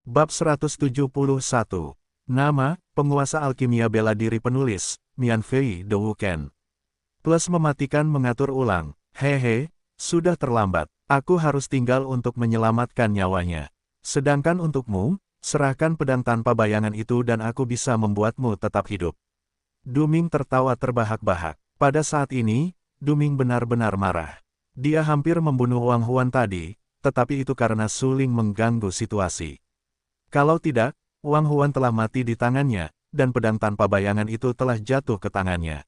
Bab 171. Nama, penguasa alkimia bela diri penulis, Mian Fei De Wuken. Plus mematikan mengatur ulang. Hehe, sudah terlambat. Aku harus tinggal untuk menyelamatkan nyawanya. Sedangkan untukmu, serahkan pedang tanpa bayangan itu dan aku bisa membuatmu tetap hidup. Duming tertawa terbahak-bahak. Pada saat ini, Duming benar-benar marah. Dia hampir membunuh Wang Huan tadi, tetapi itu karena Suling mengganggu situasi. Kalau tidak, Wang Huan telah mati di tangannya, dan pedang tanpa bayangan itu telah jatuh ke tangannya.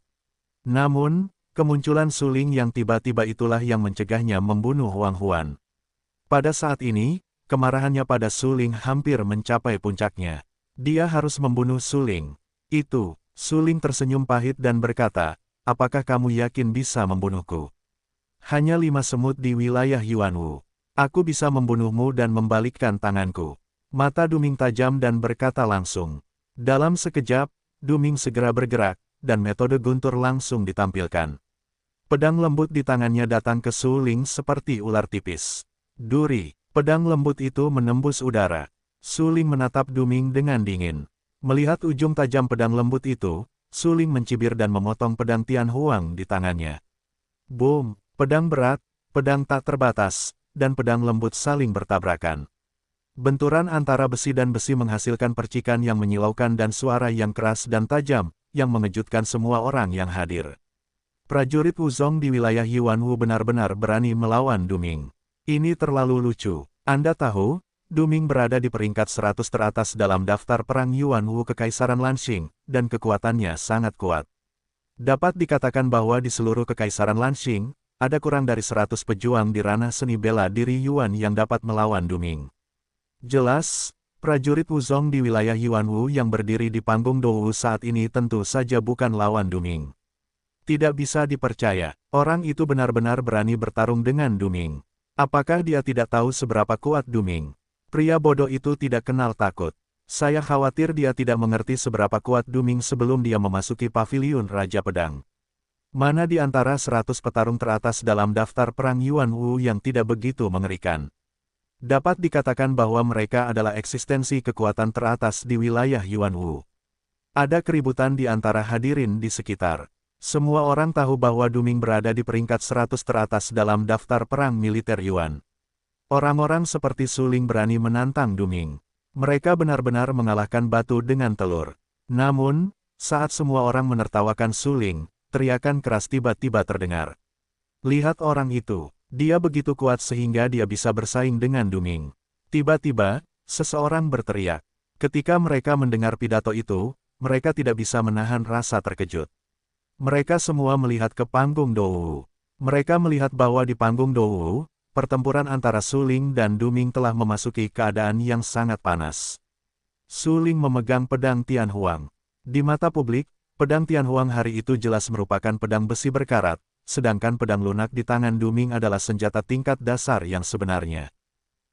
Namun, kemunculan Suling yang tiba-tiba itulah yang mencegahnya membunuh Wang Huan. Pada saat ini, kemarahannya pada Suling hampir mencapai puncaknya. Dia harus membunuh Suling. Suling tersenyum pahit dan berkata, apakah kamu yakin bisa membunuhku? Hanya 5 semut di wilayah Yuanwu. Aku bisa membunuhmu dan membalikkan tanganku. Mata Duming tajam dan berkata langsung. Dalam sekejap, Duming segera bergerak, dan metode guntur langsung ditampilkan. Pedang lembut di tangannya datang ke Suling seperti ular tipis. Duri, pedang lembut itu menembus udara. Suling menatap Duming dengan dingin. Melihat ujung tajam pedang lembut itu, Suling mencibir dan memotong pedang Tian Huang di tangannya. Boom, pedang berat, pedang tak terbatas, dan pedang lembut saling bertabrakan. Benturan antara besi dan besi menghasilkan percikan yang menyilaukan dan suara yang keras dan tajam, yang mengejutkan semua orang yang hadir. Prajurit Wuzong di wilayah Yuanwu benar-benar berani melawan Duming. Ini terlalu lucu. Anda tahu, Duming berada di peringkat 100 teratas dalam daftar perang Yuanwu Kekaisaran Lanxing, dan kekuatannya sangat kuat. Dapat dikatakan bahwa di seluruh Kekaisaran Lanxing, ada kurang dari 100 pejuang di ranah seni bela diri Yuan yang dapat melawan Duming. Jelas, prajurit Wuzong di wilayah Yuanwu yang berdiri di panggung Dou saat ini tentu saja bukan lawan Duming. Tidak bisa dipercaya, orang itu benar-benar berani bertarung dengan Duming. Apakah dia tidak tahu seberapa kuat Duming? Pria bodoh itu tidak kenal takut. Saya khawatir dia tidak mengerti seberapa kuat Duming sebelum dia memasuki paviliun Raja Pedang. Mana di antara 100 petarung teratas dalam daftar perang Yuanwu yang tidak begitu mengerikan? Dapat dikatakan bahwa mereka adalah eksistensi kekuatan teratas di wilayah Yuanwu. Ada keributan di antara hadirin di sekitar. Semua orang tahu bahwa Duming berada di peringkat 100 teratas dalam daftar perang militer Yuan. Orang-orang seperti Suling berani menantang Duming. Mereka benar-benar mengalahkan batu dengan telur. Namun, saat semua orang menertawakan Suling, teriakan keras tiba-tiba terdengar. Lihat orang itu. Dia begitu kuat sehingga dia bisa bersaing dengan Duming. Tiba-tiba, seseorang berteriak. Ketika mereka mendengar pidato itu, mereka tidak bisa menahan rasa terkejut. Mereka semua melihat ke panggung Dou. Mereka melihat bahwa di panggung Dou, pertempuran antara Suling dan Duming telah memasuki keadaan yang sangat panas. Suling memegang pedang Tian Huang. Di mata publik, pedang Tian Huang hari itu jelas merupakan pedang besi berkarat, sedangkan pedang lunak di tangan Duming adalah senjata tingkat dasar yang sebenarnya.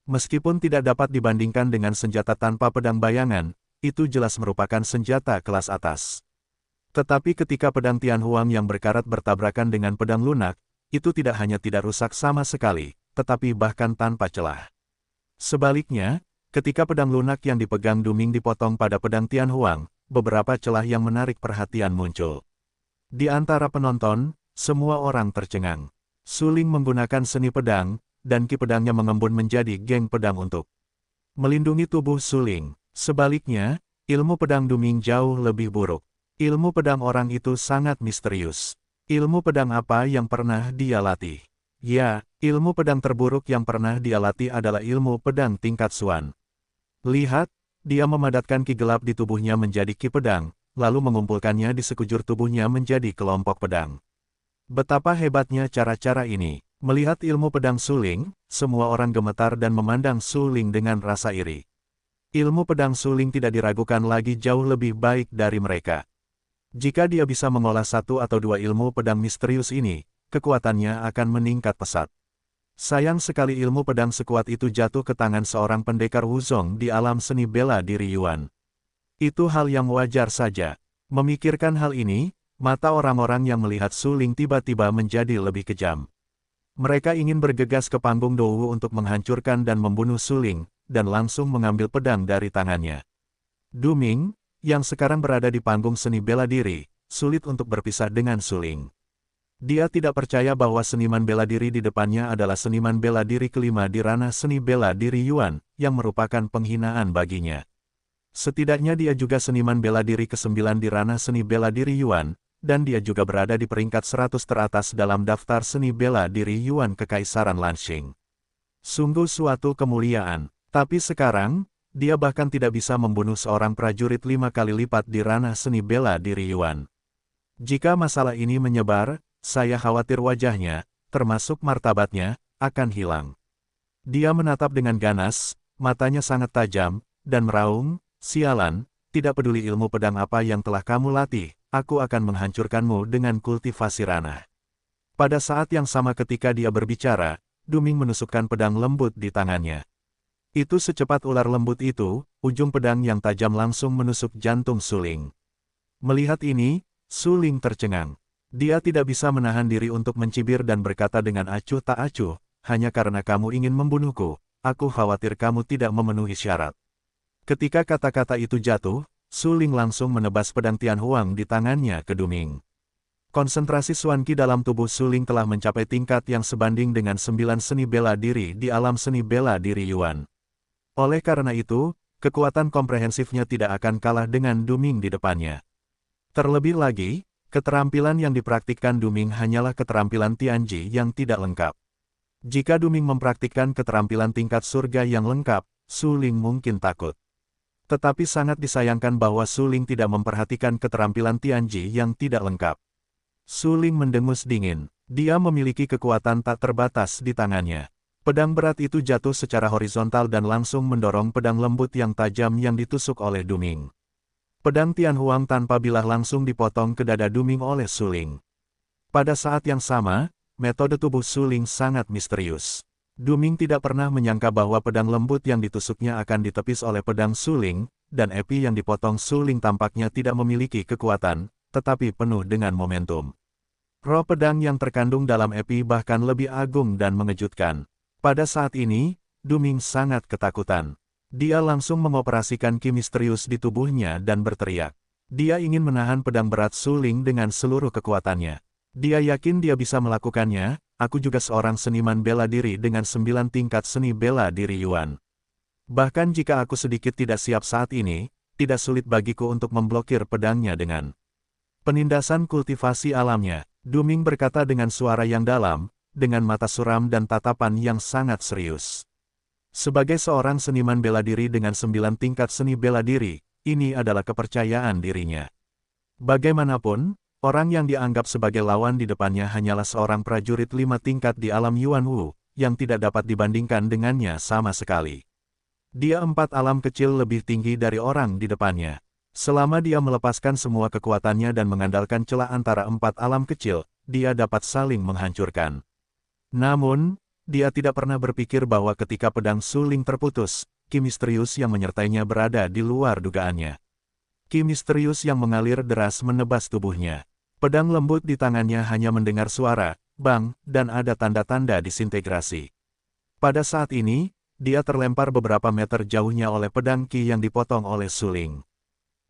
Meskipun tidak dapat dibandingkan dengan senjata tanpa pedang bayangan, itu jelas merupakan senjata kelas atas. Tetapi ketika pedang Tian Huang yang berkarat bertabrakan dengan pedang lunak, itu tidak hanya tidak rusak sama sekali, tetapi bahkan tanpa celah. Sebaliknya, ketika pedang lunak yang dipegang Duming dipotong pada pedang Tian Huang, beberapa celah yang menarik perhatian muncul. Di antara penonton, semua orang tercengang. Suling menggunakan seni pedang, dan ki pedangnya mengembun menjadi geng pedang untuk melindungi tubuh Suling. Sebaliknya, ilmu pedang Duming jauh lebih buruk. Ilmu pedang orang itu sangat misterius. Ilmu pedang apa yang pernah dia latih? Ya, ilmu pedang terburuk yang pernah dia latih adalah ilmu pedang tingkat Xuan. Lihat, dia memadatkan ki gelap di tubuhnya menjadi ki pedang, lalu mengumpulkannya di sekujur tubuhnya menjadi kelompok pedang. Betapa hebatnya cara-cara ini. Melihat ilmu pedang Suling, semua orang gemetar dan memandang Suling dengan rasa iri. Ilmu pedang Suling tidak diragukan lagi jauh lebih baik dari mereka. Jika dia bisa mengolah 1 atau 2 ilmu pedang misterius ini, kekuatannya akan meningkat pesat. Sayang sekali ilmu pedang sekuat itu jatuh ke tangan seorang pendekar Wuzong di alam seni bela diri Yuan. Itu hal yang wajar saja. Memikirkan hal ini, mata orang-orang yang melihat Suling tiba-tiba menjadi lebih kejam. Mereka ingin bergegas ke panggung Dou untuk menghancurkan dan membunuh Suling, dan langsung mengambil pedang dari tangannya. Duming, yang sekarang berada di panggung seni bela diri, sulit untuk berpisah dengan Suling. Dia tidak percaya bahwa seniman bela diri di depannya adalah seniman bela diri kelima di ranah seni bela diri Yuan, yang merupakan penghinaan baginya. Setidaknya dia juga seniman bela diri ke-9 di ranah seni bela diri Yuan, dan dia juga berada di peringkat 100 teratas dalam daftar seni bela diri Yuan Kekaisaran Lanxing. Sungguh suatu kemuliaan, tapi sekarang, dia bahkan tidak bisa membunuh seorang prajurit 5 kali lipat di ranah seni bela diri Yuan. Jika masalah ini menyebar, saya khawatir wajahnya, termasuk martabatnya, akan hilang. Dia menatap dengan ganas, matanya sangat tajam, dan meraung, "Sialan, tidak peduli ilmu pedang apa yang telah kamu latih, aku akan menghancurkanmu dengan kultivasi ranah." Pada saat yang sama ketika dia berbicara, Duming menusukkan pedang lembut di tangannya. Itu secepat ular lembut itu, ujung pedang yang tajam langsung menusuk jantung Suling. Melihat ini, Suling tercengang. Dia tidak bisa menahan diri untuk mencibir dan berkata dengan acuh tak acuh, "Hanya karena kamu ingin membunuhku, aku khawatir kamu tidak memenuhi syarat." Ketika kata-kata itu jatuh, Suling langsung menebas pedang Tianhuang di tangannya ke Duming. Konsentrasi Xuanqi dalam tubuh Suling telah mencapai tingkat yang sebanding dengan 9 seni bela diri di alam seni bela diri Yuan. Oleh karena itu, kekuatan komprehensifnya tidak akan kalah dengan Duming di depannya. Terlebih lagi, keterampilan yang dipraktikkan Duming hanyalah keterampilan Tianji yang tidak lengkap. Jika Duming mempraktikkan keterampilan tingkat surga yang lengkap, Suling mungkin takut. Tetapi sangat disayangkan bahwa Suling tidak memperhatikan keterampilan Tianji yang tidak lengkap. Suling mendengus dingin. Dia memiliki kekuatan tak terbatas di tangannya. Pedang berat itu jatuh secara horizontal dan langsung mendorong pedang lembut yang tajam yang ditusuk oleh Duming. Pedang Tianhuang tanpa bilah langsung dipotong ke dada Duming oleh Suling. Pada saat yang sama, metode tubuh Suling sangat misterius. Duming tidak pernah menyangka bahwa pedang lembut yang ditusuknya akan ditepis oleh pedang Suling, dan epi yang dipotong Suling tampaknya tidak memiliki kekuatan, tetapi penuh dengan momentum. Roh pedang yang terkandung dalam epi bahkan lebih agung dan mengejutkan. Pada saat ini, Duming sangat ketakutan. Dia langsung mengoperasikan ki misterius di tubuhnya dan berteriak. Dia ingin menahan pedang berat Suling dengan seluruh kekuatannya. Dia yakin dia bisa melakukannya. Aku juga seorang seniman bela diri dengan 9 tingkat seni bela diri Yuan. Bahkan jika aku sedikit tidak siap saat ini, tidak sulit bagiku untuk memblokir pedangnya dengan penindasan kultivasi alamnya. Duming berkata dengan suara yang dalam, dengan mata suram dan tatapan yang sangat serius. Sebagai seorang seniman bela diri dengan 9 tingkat seni bela diri, ini adalah kepercayaan dirinya. Bagaimanapun, orang yang dianggap sebagai lawan di depannya hanyalah seorang prajurit 5 tingkat di alam Yuan Wu, yang tidak dapat dibandingkan dengannya sama sekali. Dia 4 alam kecil lebih tinggi dari orang di depannya. Selama dia melepaskan semua kekuatannya dan mengandalkan celah antara 4 alam kecil, dia dapat saling menghancurkan. Namun, dia tidak pernah berpikir bahwa ketika pedang Suling terputus, ki misterius yang menyertainya berada di luar dugaannya. Ki misterius yang mengalir deras menebas tubuhnya. Pedang lembut di tangannya hanya mendengar suara, bang, dan ada tanda-tanda disintegrasi. Pada saat ini, dia terlempar beberapa meter jauhnya oleh pedang ki yang dipotong oleh Suling.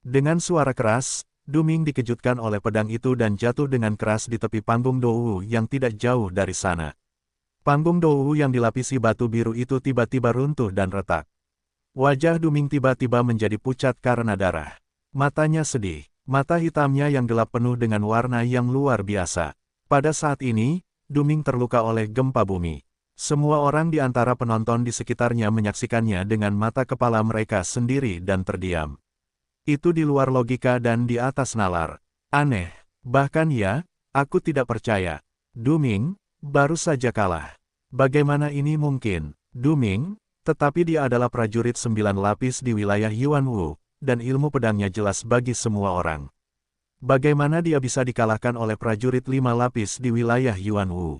Dengan suara keras, Duming dikejutkan oleh pedang itu dan jatuh dengan keras di tepi panggung Dou yang tidak jauh dari sana. Panggung Dou yang dilapisi batu biru itu tiba-tiba runtuh dan retak. Wajah Duming tiba-tiba menjadi pucat karena darah. Matanya sedih. Mata hitamnya yang gelap penuh dengan warna yang luar biasa. Pada saat ini, Duming terluka oleh gempa bumi. Semua orang di antara penonton di sekitarnya menyaksikannya dengan mata kepala mereka sendiri dan terdiam. Itu di luar logika dan di atas nalar. Aneh. Bahkan ya, aku tidak percaya. Duming baru saja kalah. Bagaimana ini mungkin? Duming, tetapi dia adalah prajurit 9 lapis di wilayah Yuan Wu, dan ilmu pedangnya jelas bagi semua orang. Bagaimana dia bisa dikalahkan oleh prajurit 5 lapis di wilayah Yuan Wu?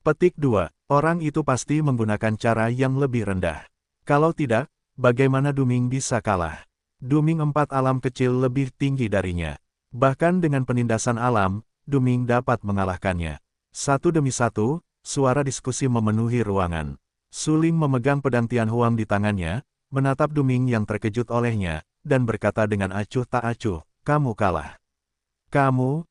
Petik 2. Orang itu pasti menggunakan cara yang lebih rendah. Kalau tidak, bagaimana Duming bisa kalah? Duming 4 alam kecil lebih tinggi darinya. Bahkan dengan penindasan alam, Duming dapat mengalahkannya. Satu demi satu, suara diskusi memenuhi ruangan. Su Ling memegang pedang Tianhuang di tangannya, menatap Duming yang terkejut olehnya, dan berkata dengan acuh tak acuh, kamu kalah. Kamu.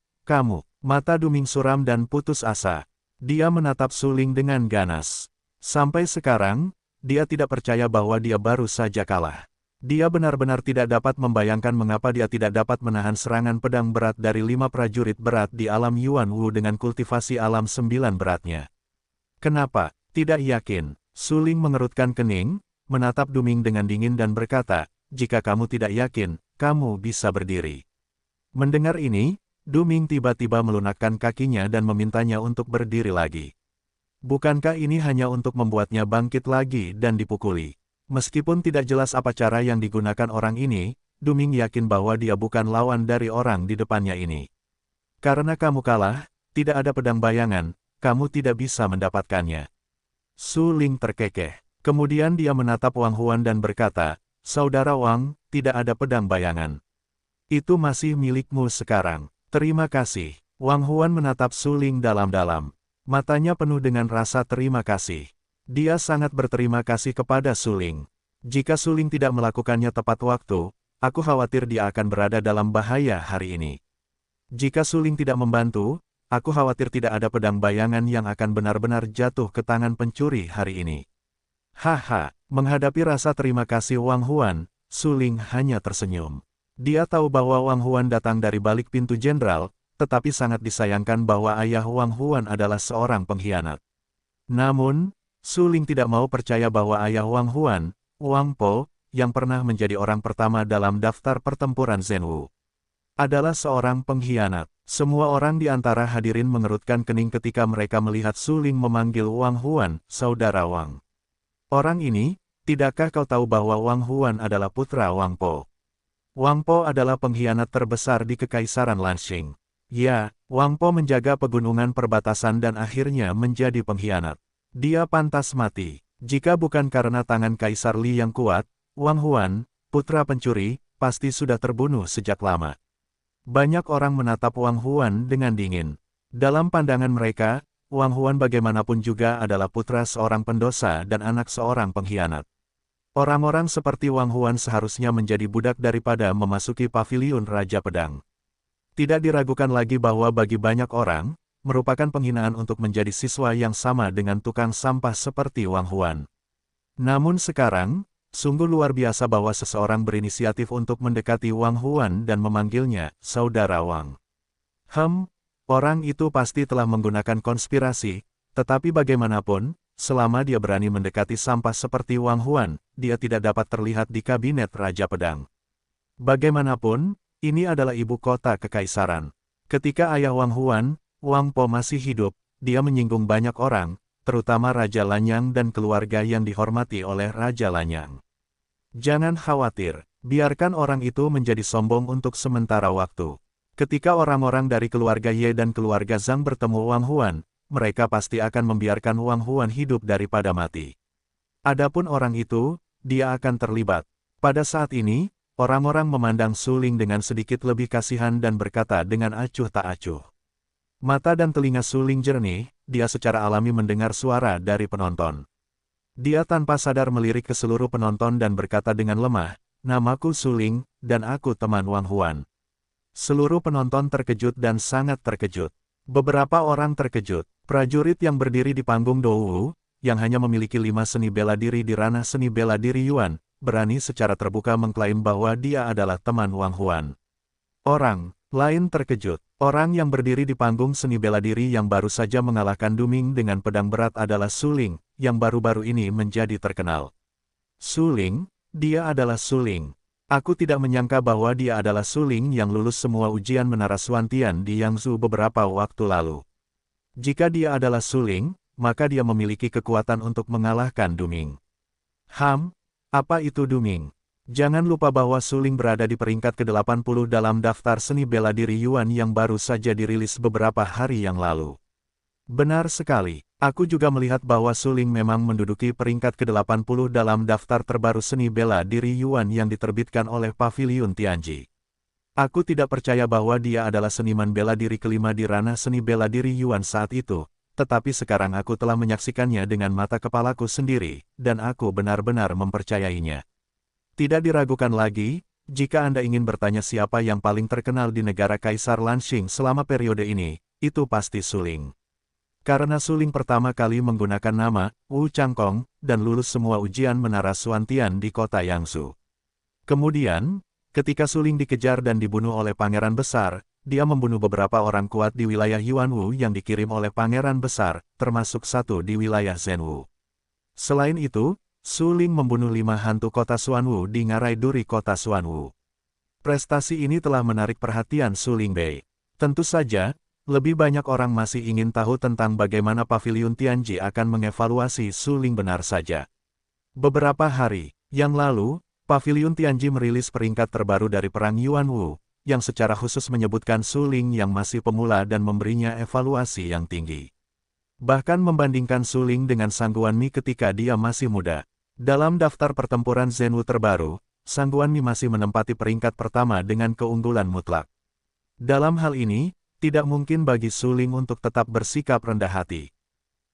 Mata Duming suram dan putus asa. Dia menatap Su Ling dengan ganas. Sampai sekarang, dia tidak percaya bahwa dia baru saja kalah. Dia benar-benar tidak dapat membayangkan mengapa dia tidak dapat menahan serangan pedang berat dari 5 prajurit berat di alam Yuan Wu dengan kultivasi alam 9 beratnya. Kenapa? Tidak yakin. Su Ling mengerutkan kening, menatap Duming dengan dingin dan berkata, jika kamu tidak yakin, kamu bisa berdiri. Mendengar ini, Duming tiba-tiba melunakkan kakinya dan memintanya untuk berdiri lagi. Bukankah ini hanya untuk membuatnya bangkit lagi dan dipukuli? Meskipun tidak jelas apa cara yang digunakan orang ini, Duming yakin bahwa dia bukan lawan dari orang di depannya ini. Karena kamu kalah, tidak ada pedang bayangan, kamu tidak bisa mendapatkannya. Su Ling terkekeh. Kemudian dia menatap Wang Huan dan berkata, Saudara Wang, tidak ada pedang bayangan. Itu masih milikmu sekarang. Terima kasih. Wang Huan menatap Su Ling dalam-dalam. Matanya penuh dengan rasa terima kasih. Dia sangat berterima kasih kepada Su Ling. Jika Su Ling tidak melakukannya tepat waktu, aku khawatir dia akan berada dalam bahaya hari ini. Jika Su Ling tidak membantu, aku khawatir tidak ada pedang bayangan yang akan benar-benar jatuh ke tangan pencuri hari ini. Haha, menghadapi rasa terima kasih Wang Huan, Su Ling hanya tersenyum. Dia tahu bahwa Wang Huan datang dari balik pintu jenderal, tetapi sangat disayangkan bahwa ayah Wang Huan adalah seorang pengkhianat. Namun, Su Ling tidak mau percaya bahwa ayah Wang Huan, Wang Po, yang pernah menjadi orang pertama dalam daftar pertempuran Zhenwu, adalah seorang pengkhianat. Semua orang di antara hadirin mengerutkan kening ketika mereka melihat Su Ling memanggil Wang Huan, Saudara Wang. Orang ini, tidakkah kau tahu bahwa Wang Huan adalah putra Wang Po? Wang Po adalah pengkhianat terbesar di Kekaisaran Lanxing. Ya, Wang Po menjaga pegunungan perbatasan dan akhirnya menjadi pengkhianat. Dia pantas mati. Jika bukan karena tangan Kaisar Li yang kuat, Wang Huan, putra pencuri, pasti sudah terbunuh sejak lama. Banyak orang menatap Wang Huan dengan dingin. Dalam pandangan mereka, Wang Huan bagaimanapun juga adalah putra seorang pendosa dan anak seorang pengkhianat. Orang-orang seperti Wang Huan seharusnya menjadi budak daripada memasuki paviliun Raja Pedang. Tidak diragukan lagi bahwa bagi banyak orang, merupakan penghinaan untuk menjadi siswa yang sama dengan tukang sampah seperti Wang Huan. Namun sekarang, sungguh luar biasa bahwa seseorang berinisiatif untuk mendekati Wang Huan dan memanggilnya, Saudara Wang. Orang itu pasti telah menggunakan konspirasi, tetapi bagaimanapun, selama dia berani mendekati sampah seperti Wang Huan, dia tidak dapat terlihat di kabinet Raja Pedang. Bagaimanapun, ini adalah ibu kota kekaisaran. Ketika ayah Wang Huan, Wang Po masih hidup, dia menyinggung banyak orang, terutama Raja Lanyang dan keluarga yang dihormati oleh Raja Lanyang. Jangan khawatir, biarkan orang itu menjadi sombong untuk sementara waktu. Ketika orang-orang dari keluarga Ye dan keluarga Zhang bertemu Wang Huan, mereka pasti akan membiarkan Wang Huan hidup daripada mati. Adapun orang itu, dia akan terlibat. Pada saat ini, orang-orang memandang Su Ling dengan sedikit lebih kasihan dan berkata dengan acuh tak acuh. Mata dan telinga Su Ling jernih, dia secara alami mendengar suara dari penonton. Dia tanpa sadar melirik ke seluruh penonton dan berkata dengan lemah, namaku Su Ling, dan aku teman Wang Huan. Seluruh penonton terkejut dan sangat terkejut. Beberapa orang terkejut. Prajurit yang berdiri di panggung Dou, yang hanya memiliki 5 seni bela diri di ranah seni bela diri Yuan, berani secara terbuka mengklaim bahwa dia adalah teman Wang Huan. Orang lain terkejut. Orang yang berdiri di panggung seni bela diri yang baru saja mengalahkan Duming dengan pedang berat adalah Su Ling, yang baru-baru ini menjadi terkenal. Su Ling, dia adalah Su Ling. Aku tidak menyangka bahwa dia adalah Su Ling yang lulus semua ujian Menara Suantian di Yangzhou beberapa waktu lalu. Jika dia adalah Su Ling, maka dia memiliki kekuatan untuk mengalahkan Duming. Apa itu Duming? Jangan lupa bahwa Su Ling berada di peringkat ke-80 dalam daftar seni bela diri Yuan yang baru saja dirilis beberapa hari yang lalu. Benar sekali, aku juga melihat bahwa Su Ling memang menduduki peringkat ke-80 dalam daftar terbaru seni bela diri Yuan yang diterbitkan oleh Paviliun Tianji. Aku tidak percaya bahwa dia adalah seniman bela diri kelima di ranah seni bela diri Yuan saat itu, tetapi sekarang aku telah menyaksikannya dengan mata kepalaku sendiri, dan aku benar-benar mempercayainya. Tidak diragukan lagi, jika Anda ingin bertanya siapa yang paling terkenal di negara Kaisar Lanxing selama periode ini, itu pasti Su Ling. Karena Su Ling pertama kali menggunakan nama Wu Changkong dan lulus semua ujian menara Xuantian di kota Yangzhou. Kemudian, ketika Su Ling dikejar dan dibunuh oleh Pangeran Besar, dia membunuh beberapa orang kuat di wilayah Yuanwu yang dikirim oleh Pangeran Besar, termasuk satu di wilayah Zhenwu. Selain itu, Su Ling membunuh 5 hantu kota Xuanwu di ngarai duri kota Xuanwu. Prestasi ini telah menarik perhatian Su Lingbei. Tentu saja, lebih banyak orang masih ingin tahu tentang bagaimana Paviliun Tianji akan mengevaluasi Su Ling benar saja. Beberapa hari yang lalu, Paviliun Tianji merilis peringkat terbaru dari Perang Yuanwu, yang secara khusus menyebutkan Su Ling yang masih pemula dan memberinya evaluasi yang tinggi. Bahkan membandingkan Su Ling dengan Sang Guanmi ketika dia masih muda. Dalam daftar pertempuran Zhenwu terbaru, Sang Guanmi masih menempati peringkat pertama dengan keunggulan mutlak. Dalam hal ini, tidak mungkin bagi Su Ling untuk tetap bersikap rendah hati.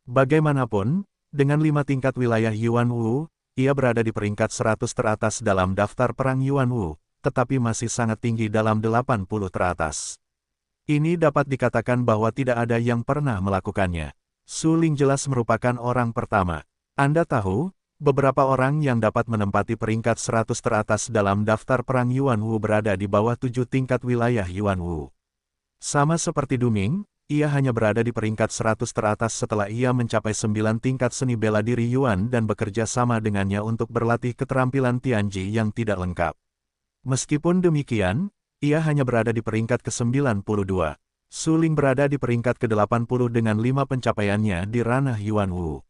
Bagaimanapun, dengan 5 tingkat wilayah Yuanwu, ia berada di peringkat 100 teratas dalam daftar perang Yuanwu, tetapi masih sangat tinggi dalam 80 teratas. Ini dapat dikatakan bahwa tidak ada yang pernah melakukannya. Su Ling jelas merupakan orang pertama. Anda tahu, beberapa orang yang dapat menempati peringkat 100 teratas dalam daftar perang Yuanwu berada di bawah 7 tingkat wilayah Yuanwu. Sama seperti Du Ming, ia hanya berada di peringkat 100 teratas setelah ia mencapai 9 tingkat seni bela diri Yuan dan bekerja sama dengannya untuk berlatih keterampilan Tianji yang tidak lengkap. Meskipun demikian, ia hanya berada di peringkat ke-92. Su Ling berada di peringkat ke-80 dengan 5 pencapaiannya di ranah Yuanwu.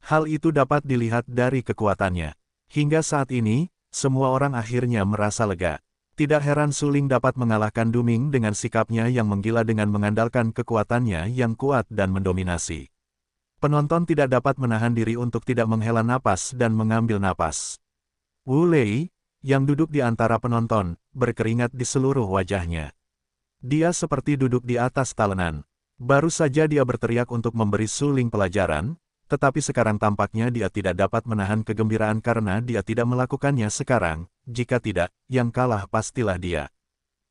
Hal itu dapat dilihat dari kekuatannya. Hingga saat ini, semua orang akhirnya merasa lega. Tidak heran Su Ling dapat mengalahkan Du Ming dengan sikapnya yang menggila dengan mengandalkan kekuatannya yang kuat dan mendominasi. Penonton tidak dapat menahan diri untuk tidak menghela napas dan mengambil napas. Wu Lei, yang duduk di antara penonton, berkeringat di seluruh wajahnya. Dia seperti duduk di atas talenan. Baru saja dia berteriak untuk memberi Su Ling pelajaran, tetapi sekarang tampaknya dia tidak dapat menahan kegembiraan karena dia tidak melakukannya sekarang. Jika tidak, yang kalah pastilah dia.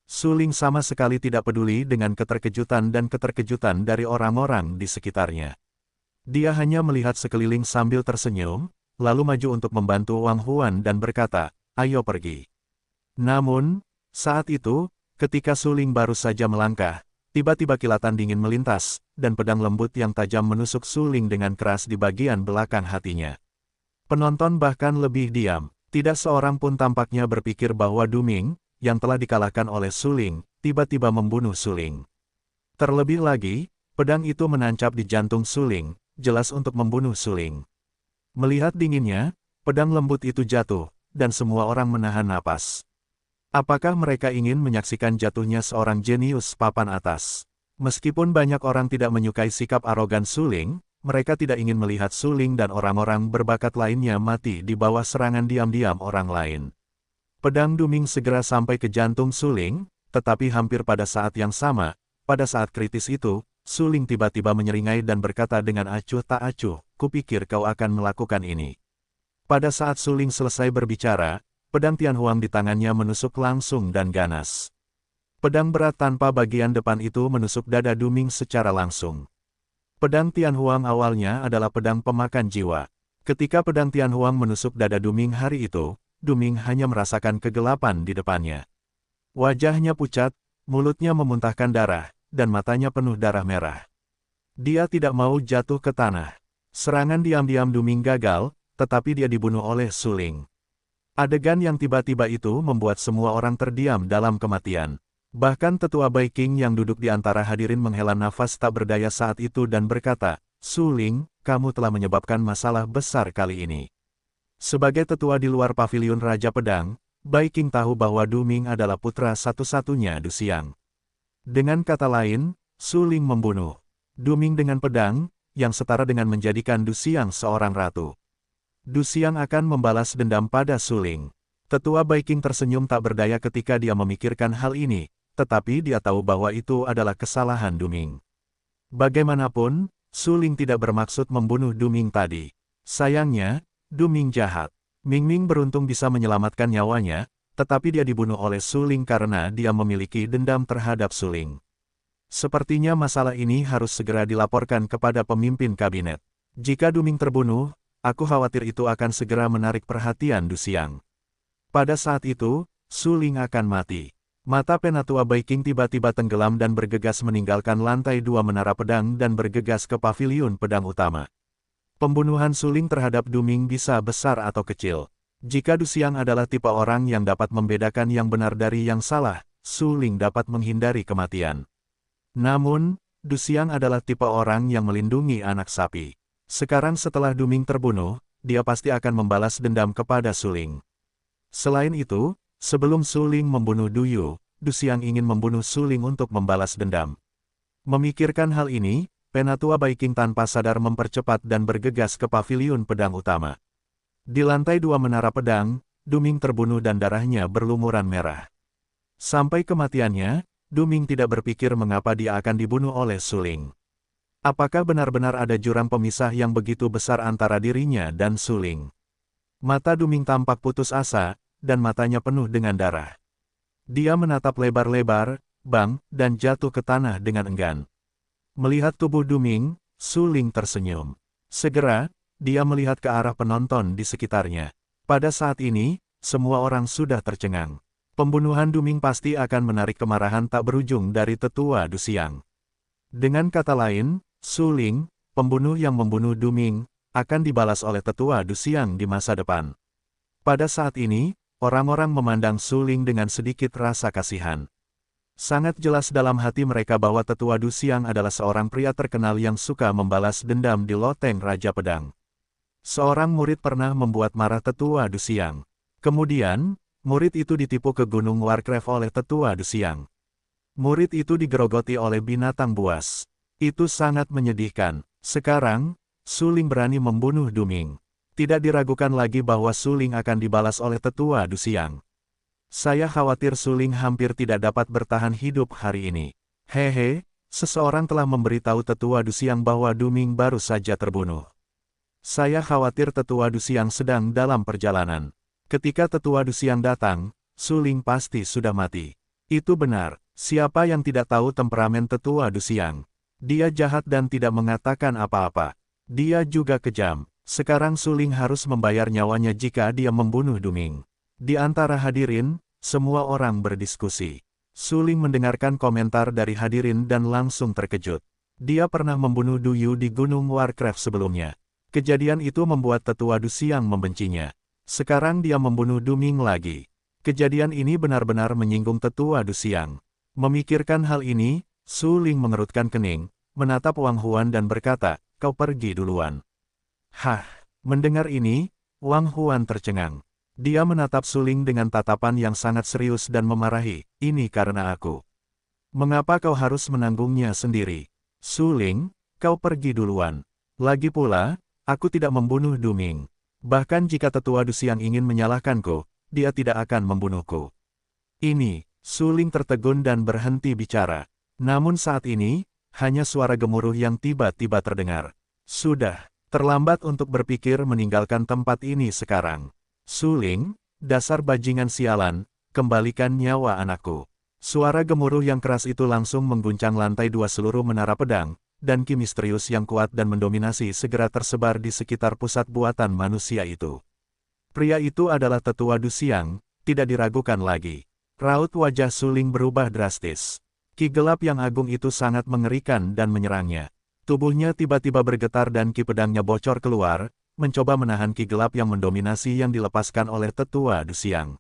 Su Ling sama sekali tidak peduli dengan keterkejutan dan keterkejutan dari orang-orang di sekitarnya. Dia hanya melihat sekeliling sambil tersenyum, lalu maju untuk membantu Wang Huan dan berkata, "Ayo pergi." Namun, saat itu, ketika Su Ling baru saja melangkah, tiba-tiba kilatan dingin melintas, dan pedang lembut yang tajam menusuk Su Ling dengan keras di bagian belakang hatinya. Penonton bahkan lebih diam. Tidak seorang pun tampaknya berpikir bahwa Du Ming, yang telah dikalahkan oleh Su Ling, tiba-tiba membunuh Su Ling. Terlebih lagi, pedang itu menancap di jantung Su Ling, jelas untuk membunuh Su Ling. Melihat dinginnya, pedang lembut itu jatuh, dan semua orang menahan napas. Apakah mereka ingin menyaksikan jatuhnya seorang jenius papan atas? Meskipun banyak orang tidak menyukai sikap arogan Su Ling, mereka tidak ingin melihat Su Ling dan orang-orang berbakat lainnya mati di bawah serangan diam-diam orang lain. Pedang Du Ming segera sampai ke jantung Su Ling, tetapi hampir pada saat yang sama, pada saat kritis itu, Su Ling tiba-tiba menyeringai dan berkata dengan acuh tak acuh, "Kupikir kau akan melakukan ini." Pada saat Su Ling selesai berbicara, pedang Tianhuang di tangannya menusuk langsung dan ganas. Pedang berat tanpa bagian depan itu menusuk dada Du Ming secara langsung. Pedang Tianhuang awalnya adalah pedang pemakan jiwa. Ketika pedang Tianhuang menusuk dada Du Ming hari itu, Du Ming hanya merasakan kegelapan di depannya. Wajahnya pucat, mulutnya memuntahkan darah, dan matanya penuh darah merah. Dia tidak mau jatuh ke tanah. Serangan diam-diam Du Ming gagal, tetapi dia dibunuh oleh Su Ling. Adegan yang tiba-tiba itu membuat semua orang terdiam dalam kematian. Bahkan tetua Bai Qing yang duduk di antara hadirin menghela nafas tak berdaya saat itu dan berkata, "Su Ling, kamu telah menyebabkan masalah besar kali ini." Sebagai tetua di luar paviliun Raja Pedang, Bai Qing tahu bahwa Du Ming adalah putra satu-satunya Du Xiang. Dengan kata lain, Su Ling membunuh Du Ming dengan pedang, yang setara dengan menjadikan Du Xiang seorang ratu. Du Xiang akan membalas dendam pada Su Ling. Tetua Bai Qing tersenyum tak berdaya ketika dia memikirkan hal ini, tetapi dia tahu bahwa itu adalah kesalahan Du Ming. Bagaimanapun, Suling tidak bermaksud membunuh Du Ming tadi. Sayangnya, Du Ming jahat. Ming Ming beruntung bisa menyelamatkan nyawanya, tetapi dia dibunuh oleh Suling karena dia memiliki dendam terhadap Suling. Sepertinya masalah ini harus segera dilaporkan kepada pemimpin kabinet. Jika Du Ming terbunuh, aku khawatir itu akan segera menarik perhatian Du Xiang. Pada saat itu, Suling akan mati. Mata Penatua Baiking tiba-tiba tenggelam dan bergegas meninggalkan lantai 2 menara pedang dan bergegas ke paviliun pedang utama. Pembunuhan Suling terhadap Du Ming bisa besar atau kecil. Jika Du Xiang adalah tipe orang yang dapat membedakan yang benar dari yang salah, Suling dapat menghindari kematian. Namun, Du Xiang adalah tipe orang yang melindungi anak sapi. Sekarang setelah Du Ming terbunuh, dia pasti akan membalas dendam kepada Suling. Selain itu, sebelum Suling membunuh Du Yu, Du Xiang ingin membunuh Suling untuk membalas dendam. Memikirkan hal ini, Penatua Baiking tanpa sadar mempercepat dan bergegas ke paviliun pedang utama. Di lantai 2 menara pedang, Du Ming terbunuh dan darahnya berlumuran merah. Sampai kematiannya, Du Ming tidak berpikir mengapa dia akan dibunuh oleh Suling. Apakah benar-benar ada jurang pemisah yang begitu besar antara dirinya dan Suling? Mata Du Ming tampak putus asa, dan matanya penuh dengan darah. Dia menatap lebar-lebar, bang, dan jatuh ke tanah dengan enggan. Melihat tubuh Du Ming, Suling tersenyum. Segera, dia melihat ke arah penonton di sekitarnya. Pada saat ini, semua orang sudah tercengang. Pembunuhan Du Ming pasti akan menarik kemarahan tak berujung dari tetua Du Xiang. Dengan kata lain, Suling, pembunuh yang membunuh Du Ming, akan dibalas oleh tetua Du Xiang di masa depan. Pada saat ini, orang-orang memandang Suling dengan sedikit rasa kasihan. Sangat jelas dalam hati mereka bahwa tetua Du Xiang adalah seorang pria terkenal yang suka membalas dendam di loteng Raja Pedang. Seorang murid pernah membuat marah tetua Du Xiang. Kemudian, murid itu ditipu ke Gunung Warcraft oleh tetua Du Xiang. Murid itu digerogoti oleh binatang buas. Itu sangat menyedihkan. Sekarang, Suling berani membunuh Du Ming. Tidak diragukan lagi bahwa Suling akan dibalas oleh tetua Du Xiang. Saya khawatir Suling hampir tidak dapat bertahan hidup hari ini. Hehe, seseorang telah memberitahu tetua Du Xiang bahwa Du Ming baru saja terbunuh. Saya khawatir tetua Du Xiang sedang dalam perjalanan. Ketika tetua Du Xiang datang, Suling pasti sudah mati. Itu benar, siapa yang tidak tahu temperamen tetua Du Xiang? Dia jahat dan tidak mengatakan apa-apa. Dia juga kejam. Sekarang Suling harus membayar nyawanya jika dia membunuh Du Ming. Di antara hadirin, semua orang berdiskusi. Suling mendengarkan komentar dari hadirin dan langsung terkejut. Dia pernah membunuh Du Yu di Gunung Warcraft sebelumnya. Kejadian itu membuat tetua Du Xiang membencinya. Sekarang dia membunuh Du Ming lagi. Kejadian ini benar-benar menyinggung tetua Du Xiang. Memikirkan hal ini, Suling mengerutkan kening, menatap Wang Huan dan berkata, "Kau pergi duluan." Hah, mendengar ini, Wang Huan tercengang. Dia menatap Suling dengan tatapan yang sangat serius dan memarahi, "Ini karena aku. Mengapa kau harus menanggungnya sendiri? Suling, kau pergi duluan. Lagi pula, aku tidak membunuh Du Ming. Bahkan jika tetua Du Xiang ingin menyalahkanku, dia tidak akan membunuhku." Ini, Suling tertegun dan berhenti bicara. Namun saat ini, hanya suara gemuruh yang tiba-tiba terdengar. Sudah, terlambat untuk berpikir meninggalkan tempat ini sekarang. Suling, dasar bajingan sialan, kembalikan nyawa anakku. Suara gemuruh yang keras itu langsung mengguncang lantai 2 seluruh menara pedang, dan ki misterius yang kuat dan mendominasi segera tersebar di sekitar pusat buatan manusia itu. Pria itu adalah tetua Du Xiang, tidak diragukan lagi. Raut wajah Suling berubah drastis. Ki gelap yang agung itu sangat mengerikan dan menyerangnya. Tubuhnya tiba-tiba bergetar dan ki pedangnya bocor keluar, mencoba menahan ki gelap yang mendominasi yang dilepaskan oleh tetua Du Xiang.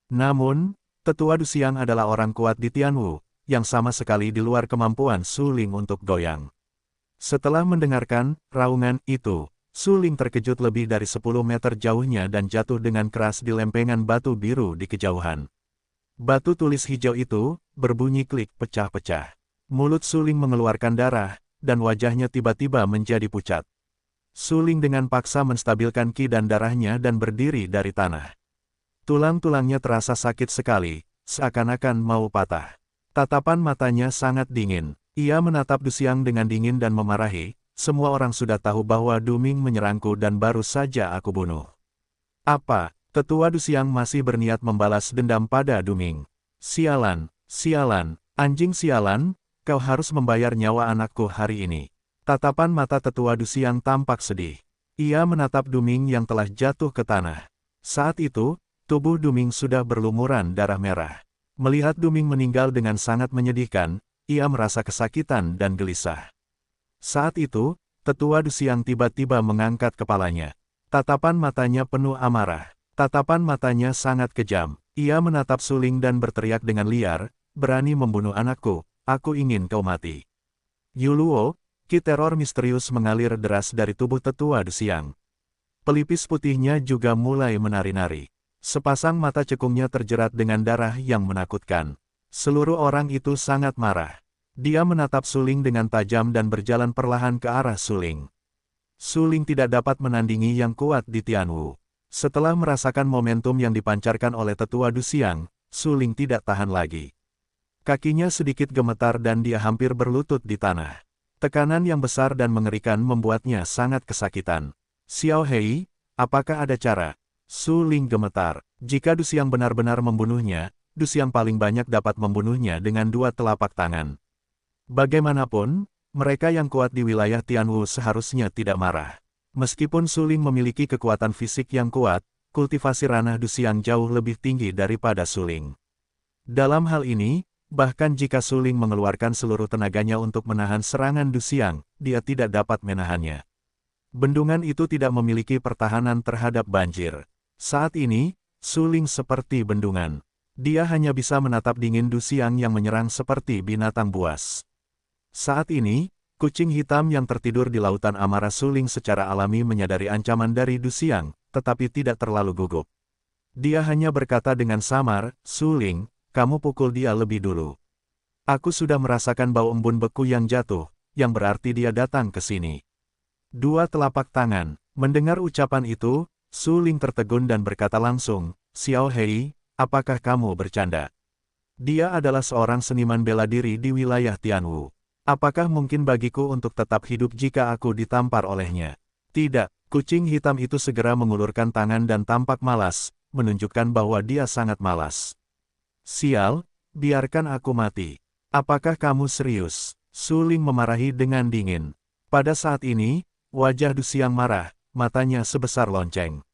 Namun, tetua Du Xiang adalah orang kuat di Tianwu, yang sama sekali di luar kemampuan Suling untuk goyang. Setelah mendengarkan raungan itu, Suling terkejut lebih dari 10 meter jauhnya dan jatuh dengan keras di lempengan batu biru di kejauhan. Batu tulis hijau itu berbunyi klik pecah-pecah. Mulut Suling mengeluarkan darah, dan wajahnya tiba-tiba menjadi pucat. Suling dengan paksa menstabilkan ki dan darahnya dan berdiri dari tanah. Tulang-tulangnya terasa sakit sekali, seakan-akan mau patah. Tatapan matanya sangat dingin. Ia menatap Du Xiang dengan dingin dan memarahi, semua orang sudah tahu bahwa Duming menyerangku dan baru saja aku bunuh. Apa, Tetua Dusiang masih berniat membalas dendam pada Duming? Sialan, sialan, anjing sialan, kau harus membayar nyawa anakku hari ini. Tatapan mata Tetua Dusiang tampak sedih. Ia menatap Duming yang telah jatuh ke tanah. Saat itu, tubuh Duming sudah berlumuran darah merah. Melihat Duming meninggal dengan sangat menyedihkan, ia merasa kesakitan dan gelisah. Saat itu, Tetua Dusiang tiba-tiba mengangkat kepalanya. Tatapan matanya penuh amarah. Tatapan matanya sangat kejam. Ia menatap Suling dan berteriak dengan liar, berani membunuh anakku, aku ingin kau mati. Yuluo, ki teror misterius mengalir deras dari tubuh Tetua Dusiang. Pelipis putihnya juga mulai menari-nari. Sepasang mata cekungnya terjerat dengan darah yang menakutkan. Seluruh orang itu sangat marah. Dia menatap Suling dengan tajam dan berjalan perlahan ke arah Suling. Suling tidak dapat menandingi yang kuat di Tianwu. Setelah merasakan momentum yang dipancarkan oleh Tetua Dusiang, Suling tidak tahan lagi. Kakinya sedikit gemetar dan dia hampir berlutut di tanah. Tekanan yang besar dan mengerikan membuatnya sangat kesakitan. Xiao Hei, apakah ada cara? Suling gemetar. Jika Dusiang benar-benar membunuhnya, Dusiang paling banyak dapat membunuhnya dengan 2 telapak tangan. Bagaimanapun, mereka yang kuat di wilayah Tianwu seharusnya tidak marah. Meskipun Suling memiliki kekuatan fisik yang kuat, kultivasi ranah Dusiang jauh lebih tinggi daripada Suling. Dalam hal ini, bahkan jika Suling mengeluarkan seluruh tenaganya untuk menahan serangan Dusiang, dia tidak dapat menahannya. Bendungan itu tidak memiliki pertahanan terhadap banjir. Saat ini, Suling seperti bendungan. Dia hanya bisa menatap dingin Dusiang yang menyerang seperti binatang buas. Saat ini, kucing hitam yang tertidur di lautan amarah Suling secara alami menyadari ancaman dari Dusiang, tetapi tidak terlalu gugup. Dia hanya berkata dengan samar, Suling, kamu pukul dia lebih dulu. Aku sudah merasakan bau embun beku yang jatuh, yang berarti dia datang ke sini. 2 telapak tangan. Mendengar ucapan itu, Suling tertegun dan berkata langsung, Xiao Hei, apakah kamu bercanda? Dia adalah seorang seniman bela diri di wilayah Tianwu. Apakah mungkin bagiku untuk tetap hidup jika aku ditampar olehnya? Tidak, kucing hitam itu segera mengulurkan tangan dan tampak malas, menunjukkan bahwa dia sangat malas. Sial, biarkan aku mati. Apakah kamu serius? Suling memarahi dengan dingin. Pada saat ini, wajah Dusiang marah, matanya sebesar lonceng.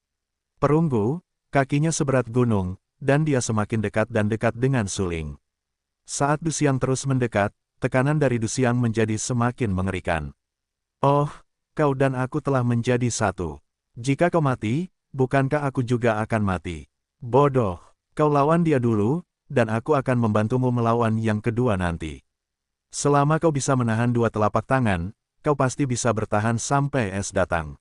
Perunggu, kakinya seberat gunung, dan dia semakin dekat dan dekat dengan Suling. Saat Dusiang terus mendekat, tekanan dari Dusiang menjadi semakin mengerikan. Oh, kau dan aku telah menjadi satu. Jika kau mati, bukankah aku juga akan mati? Bodoh, kau lawan dia dulu, dan aku akan membantumu melawan yang kedua nanti. Selama kau bisa menahan 2 telapak tangan, kau pasti bisa bertahan sampai es datang.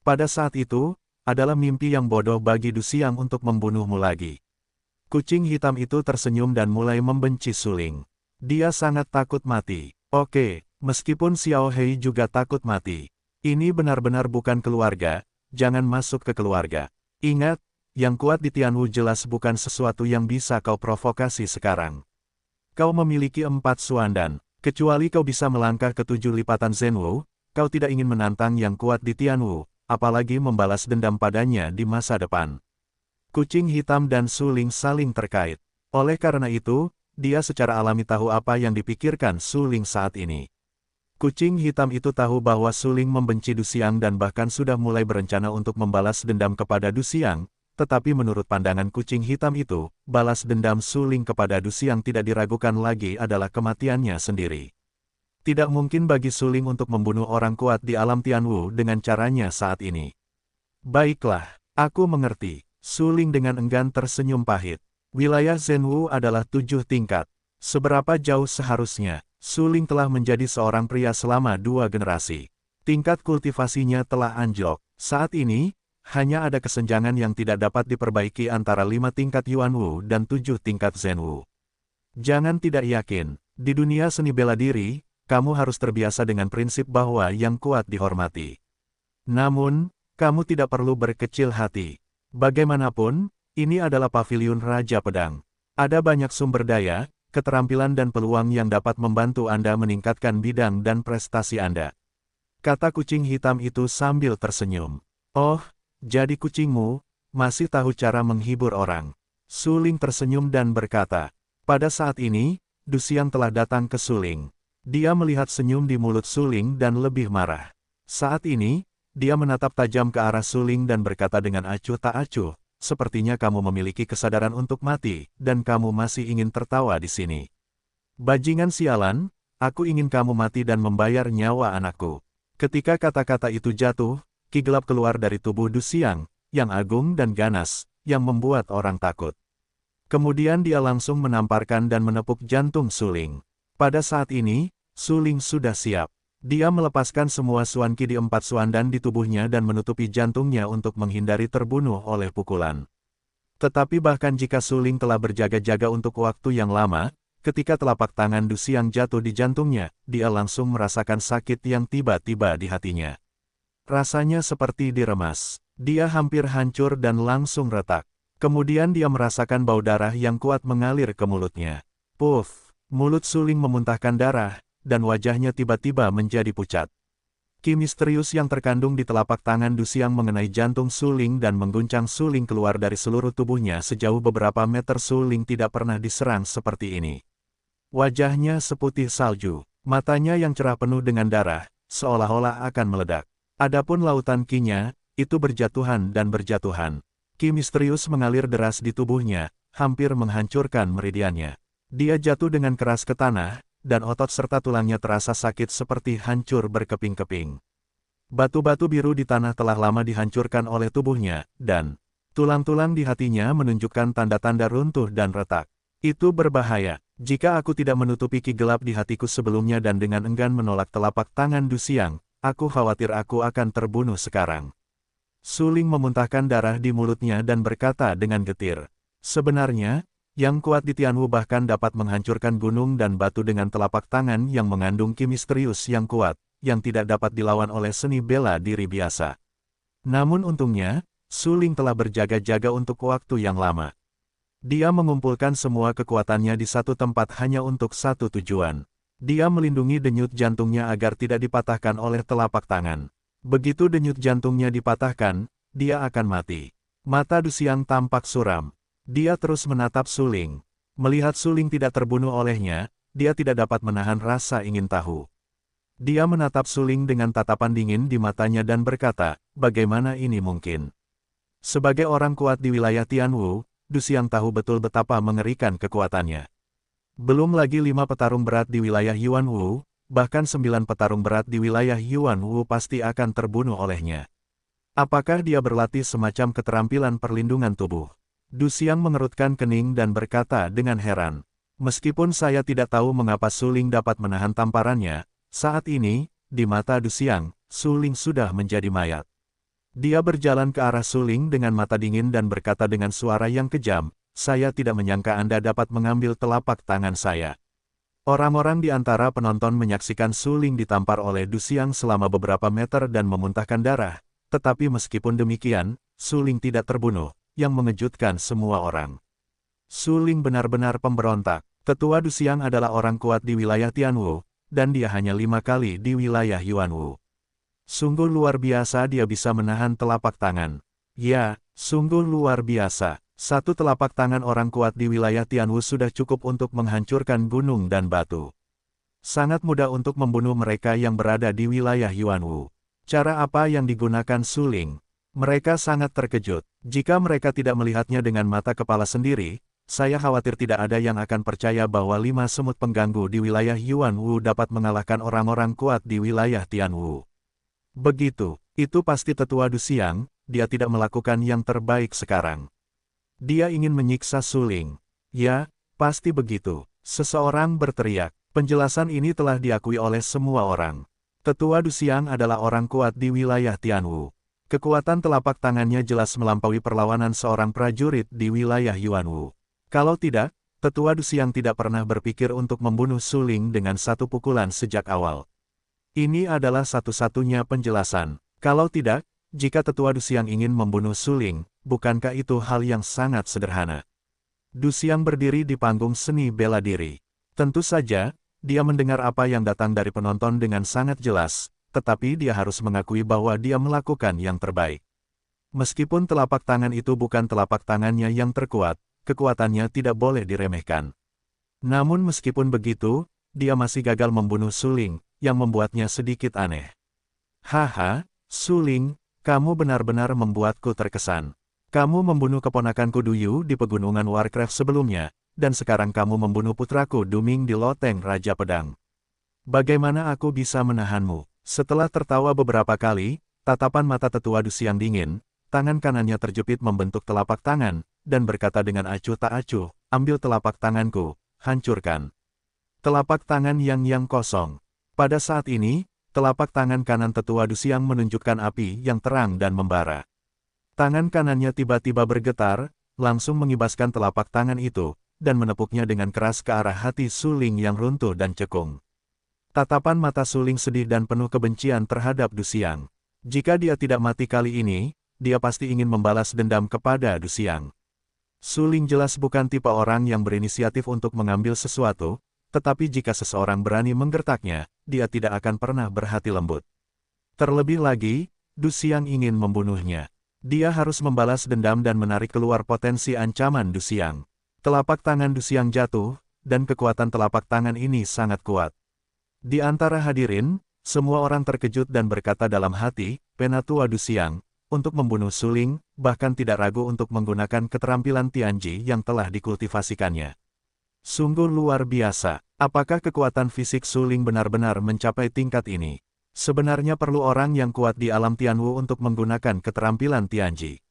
Pada saat itu, adalah mimpi yang bodoh bagi Dusiang untuk membunuhmu lagi. Kucing hitam itu tersenyum dan mulai membenci Suling. Dia sangat takut mati. Oke, meskipun Xiao Hei juga takut mati. Ini benar-benar bukan keluarga, jangan masuk ke keluarga. Ingat, yang kuat di Tianwu jelas bukan sesuatu yang bisa kau provokasi sekarang. Kau memiliki 4 suandan, kecuali kau bisa melangkah ke 7 lipatan Zhenwu, kau tidak ingin menantang yang kuat di Tianwu, apalagi membalas dendam padanya di masa depan. Kucing hitam dan Suling saling terkait. Oleh karena itu, dia secara alami tahu apa yang dipikirkan Suling saat ini. Kucing hitam itu tahu bahwa Suling membenci Dusiang dan bahkan sudah mulai berencana untuk membalas dendam kepada Dusiang, tetapi menurut pandangan kucing hitam itu, balas dendam Suling kepada Dusiang tidak diragukan lagi adalah kematiannya sendiri. Tidak mungkin bagi Suling untuk membunuh orang kuat di alam Tianwu dengan caranya saat ini. Baiklah, aku mengerti. Suling dengan enggan tersenyum pahit. Wilayah Zhenwu adalah 7 tingkat. Seberapa jauh seharusnya, Suling telah menjadi seorang pria selama 2 generasi. Tingkat kultivasinya telah anjlok. Saat ini, hanya ada kesenjangan yang tidak dapat diperbaiki antara 5 tingkat Yuanwu dan 7 tingkat Zhenwu. Jangan tidak yakin, di dunia seni bela diri, kamu harus terbiasa dengan prinsip bahwa yang kuat dihormati. Namun, kamu tidak perlu berkecil hati. Bagaimanapun, ini adalah paviliun Raja Pedang. Ada banyak sumber daya, keterampilan dan peluang yang dapat membantu Anda meningkatkan bidang dan prestasi Anda. kata kucing hitam itu sambil tersenyum. Oh, jadi kucingmu masih tahu cara menghibur orang. Su Ling tersenyum dan berkata. Pada saat ini, Du Xiang telah datang ke Su Ling. Dia melihat senyum di mulut Su Ling dan lebih marah. Saat ini, dia menatap tajam ke arah Su Ling dan berkata dengan acuh tak acuh, sepertinya kamu memiliki kesadaran untuk mati, dan kamu masih ingin tertawa di sini. Bajingan sialan, aku ingin kamu mati dan membayar nyawa anakku. Ketika kata-kata itu jatuh, ki gelap keluar dari tubuh Du Xiang, yang agung dan ganas, yang membuat orang takut. Kemudian dia langsung menamparkan dan menepuk jantung Su Ling. Pada saat ini, Su Ling sudah siap. Dia melepaskan semua Suan Qi di 4 suandan di tubuhnya dan menutupi jantungnya untuk menghindari terbunuh oleh pukulan. Tetapi bahkan jika Su Ling telah berjaga-jaga untuk waktu yang lama, ketika telapak tangan Du Xiang jatuh di jantungnya, dia langsung merasakan sakit yang tiba-tiba di hatinya. Rasanya seperti diremas. Dia hampir hancur dan langsung retak. Kemudian dia merasakan bau darah yang kuat mengalir ke mulutnya. Puff, mulut Su Ling memuntahkan darah, dan wajahnya tiba-tiba menjadi pucat. Ki misterius yang terkandung di telapak tangan Du Xiang mengenai jantung Su Ling dan mengguncang Su Ling keluar dari seluruh tubuhnya sejauh beberapa meter. Su Ling tidak pernah diserang seperti ini. Wajahnya seputih salju, matanya yang cerah penuh dengan darah, seolah-olah akan meledak. Adapun lautan Qi-nya, itu berjatuhan dan berjatuhan. Ki misterius mengalir deras di tubuhnya, hampir menghancurkan meridiannya. Dia jatuh dengan keras ke tanah, dan otot serta tulangnya terasa sakit seperti hancur berkeping-keping. Batu-batu biru di tanah telah lama dihancurkan oleh tubuhnya, dan tulang-tulang di hatinya menunjukkan tanda-tanda runtuh dan retak. Itu berbahaya. Jika aku tidak menutupi ki gelap di hatiku sebelumnya dan dengan enggan menolak telapak tangan Du Xiang, aku khawatir aku akan terbunuh sekarang. Su Ling memuntahkan darah di mulutnya dan berkata dengan getir. Sebenarnya, yang kuat di Tianwu bahkan dapat menghancurkan gunung dan batu dengan telapak tangan yang mengandung ki misterius yang kuat, yang tidak dapat dilawan oleh seni bela diri biasa. Namun untungnya, Su Ling telah berjaga-jaga untuk waktu yang lama. Dia mengumpulkan semua kekuatannya di satu tempat hanya untuk satu tujuan. Dia melindungi denyut jantungnya agar tidak dipatahkan oleh telapak tangan. Begitu denyut jantungnya dipatahkan, dia akan mati. Mata Du Xiang tampak suram. Dia terus menatap Su Ling. Melihat Su Ling tidak terbunuh olehnya, dia tidak dapat menahan rasa ingin tahu. Dia menatap Su Ling dengan tatapan dingin di matanya dan berkata, bagaimana ini mungkin? Sebagai orang kuat di wilayah Tianwu, Du Xiang tahu betul betapa mengerikan kekuatannya. Belum lagi 5 petarung berat di wilayah Yuanwu, bahkan 9 petarung berat di wilayah Yuanwu pasti akan terbunuh olehnya. Apakah dia berlatih semacam keterampilan perlindungan tubuh? Du Xiang mengerutkan kening dan berkata dengan heran. Meskipun saya tidak tahu mengapa Su Ling dapat menahan tamparannya, saat ini, di mata Du Xiang, Su Ling sudah menjadi mayat. Dia berjalan ke arah Su Ling dengan mata dingin dan berkata dengan suara yang kejam, saya tidak menyangka Anda dapat mengambil telapak tangan saya. Orang-orang di antara penonton menyaksikan Su Ling ditampar oleh Du Xiang selama beberapa meter dan memuntahkan darah, tetapi meskipun demikian, Su Ling tidak terbunuh, yang mengejutkan semua orang. Su Ling benar-benar pemberontak. Tetua Du Xiang adalah orang kuat di wilayah Tianwu, dan dia hanya 5 kali di wilayah Yuanwu. Sungguh luar biasa dia bisa menahan telapak tangan. Ya, sungguh luar biasa. Satu telapak tangan orang kuat di wilayah Tianwu sudah cukup untuk menghancurkan gunung dan batu. Sangat mudah untuk membunuh mereka yang berada di wilayah Yuanwu. Cara apa yang digunakan Su Ling? Mereka sangat terkejut. Jika mereka tidak melihatnya dengan mata kepala sendiri, saya khawatir tidak ada yang akan percaya bahwa 5 semut pengganggu di wilayah Yuanwu dapat mengalahkan orang-orang kuat di wilayah Tianwu. Begitu, itu pasti tetua Du Xiang, dia tidak melakukan yang terbaik sekarang. Dia ingin menyiksa Su Ling. Ya, pasti begitu. Seseorang berteriak. Penjelasan ini telah diakui oleh semua orang. Tetua Du Xiang adalah orang kuat di wilayah Tianwu. Kekuatan telapak tangannya jelas melampaui perlawanan seorang prajurit di wilayah Yuanwu. Kalau tidak, Tetua Du Xiang tidak pernah berpikir untuk membunuh Su Ling dengan satu pukulan sejak awal. Ini adalah satu-satunya penjelasan. Kalau tidak, jika Tetua Du Xiang ingin membunuh Su Ling, bukankah itu hal yang sangat sederhana? Du Xiang berdiri di panggung seni bela diri. Tentu saja, dia mendengar apa yang datang dari penonton dengan sangat jelas, tetapi dia harus mengakui bahwa dia melakukan yang terbaik. Meskipun telapak tangan itu bukan telapak tangannya yang terkuat, kekuatannya tidak boleh diremehkan. Namun meskipun begitu, dia masih gagal membunuh Su Ling, yang membuatnya sedikit aneh. Haha, Su Ling, kamu benar-benar membuatku terkesan. Kamu membunuh keponakanku Du Yu di pegunungan Warcraft sebelumnya, dan sekarang kamu membunuh putraku Du Ming di loteng Raja Pedang. Bagaimana aku bisa menahanmu? Setelah tertawa beberapa kali, tatapan mata tetua Du Xiang dingin, tangan kanannya terjepit membentuk telapak tangan, dan berkata dengan acuh tak acuh, ambil telapak tanganku, hancurkan. Telapak tangan yang kosong. Pada saat ini, telapak tangan kanan tetua Du Xiang menunjukkan api yang terang dan membara. Tangan kanannya tiba-tiba bergetar, langsung mengibaskan telapak tangan itu, dan menepuknya dengan keras ke arah hati Su Ling yang runtuh dan cekung. Tatapan mata Su Ling sedih dan penuh kebencian terhadap Du Xiang. Jika dia tidak mati kali ini, dia pasti ingin membalas dendam kepada Du Xiang. Su Ling jelas bukan tipe orang yang berinisiatif untuk mengambil sesuatu, tetapi jika seseorang berani menggertaknya, dia tidak akan pernah berhati lembut. Terlebih lagi, Du Xiang ingin membunuhnya. Dia harus membalas dendam dan menarik keluar potensi ancaman Du Xiang. Telapak tangan Du Xiang jatuh, dan kekuatan telapak tangan ini sangat kuat. Di antara hadirin, semua orang terkejut dan berkata dalam hati, Penatua Du Xiang, untuk membunuh Su Ling, bahkan tidak ragu untuk menggunakan keterampilan Tianji yang telah dikultivasikannya. Sungguh luar biasa. Apakah kekuatan fisik Su Ling benar-benar mencapai tingkat ini? Sebenarnya perlu orang yang kuat di alam Tianwu untuk menggunakan keterampilan Tianji.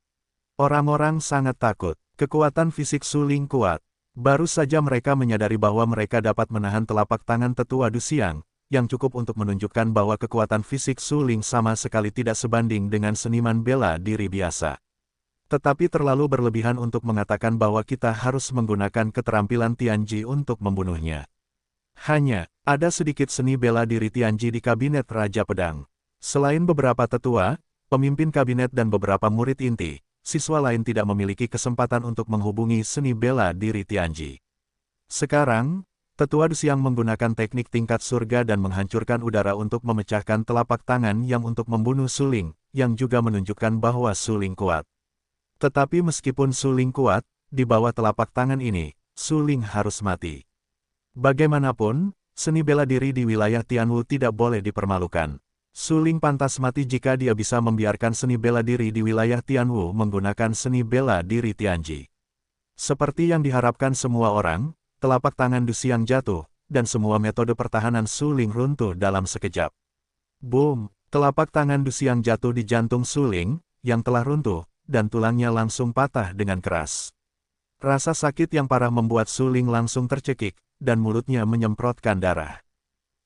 Orang-orang sangat takut. Kekuatan fisik Su Ling kuat. Baru saja mereka menyadari bahwa mereka dapat menahan telapak tangan tetua Du Xiang, yang cukup untuk menunjukkan bahwa kekuatan fisik Su Ling sama sekali tidak sebanding dengan seniman bela diri biasa. Tetapi terlalu berlebihan untuk mengatakan bahwa kita harus menggunakan keterampilan Tianji untuk membunuhnya. Hanya, ada sedikit seni bela diri Tianji di kabinet Raja Pedang. Selain beberapa tetua, pemimpin kabinet dan beberapa murid inti, siswa lain tidak memiliki kesempatan untuk menghubungi seni bela diri Tianji. Sekarang, tetua Du Xiang menggunakan teknik tingkat surga dan menghancurkan udara untuk memecahkan telapak tangan yang untuk membunuh Su Ling, yang juga menunjukkan bahwa Su Ling kuat. Tetapi meskipun Su Ling kuat, di bawah telapak tangan ini, Su Ling harus mati. Bagaimanapun, seni bela diri di wilayah Tianwu tidak boleh dipermalukan. Su Ling pantas mati jika dia bisa membiarkan seni bela diri di wilayah Tianwu menggunakan seni bela diri Tianji. Seperti yang diharapkan semua orang, telapak tangan Du Xiang jatuh, dan semua metode pertahanan Su Ling runtuh dalam sekejap. Boom! Telapak tangan Du Xiang jatuh di jantung Su Ling, yang telah runtuh, dan tulangnya langsung patah dengan keras. Rasa sakit yang parah membuat Su Ling langsung tercekik, dan mulutnya menyemprotkan darah.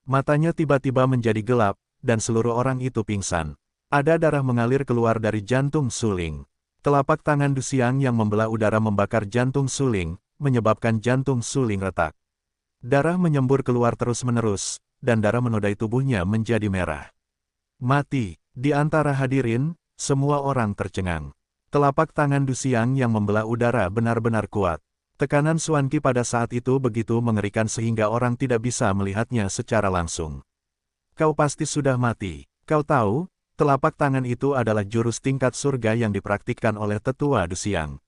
Matanya tiba-tiba menjadi gelap, dan seluruh orang itu pingsan. Ada darah mengalir keluar dari jantung Su Ling. Telapak tangan Du Xiang yang membelah udara membakar jantung Su Ling, menyebabkan jantung Su Ling retak. Darah menyembur keluar terus-menerus, dan darah menodai tubuhnya menjadi merah. Mati. Di antara hadirin, semua orang tercengang. Telapak tangan Du Xiang yang membelah udara benar-benar kuat. Tekanan Xuan Qi pada saat itu begitu mengerikan sehingga orang tidak bisa melihatnya secara langsung. Kau pasti sudah mati. Kau tahu, telapak tangan itu adalah jurus tingkat surga yang dipraktikkan oleh tetua Du Xiang.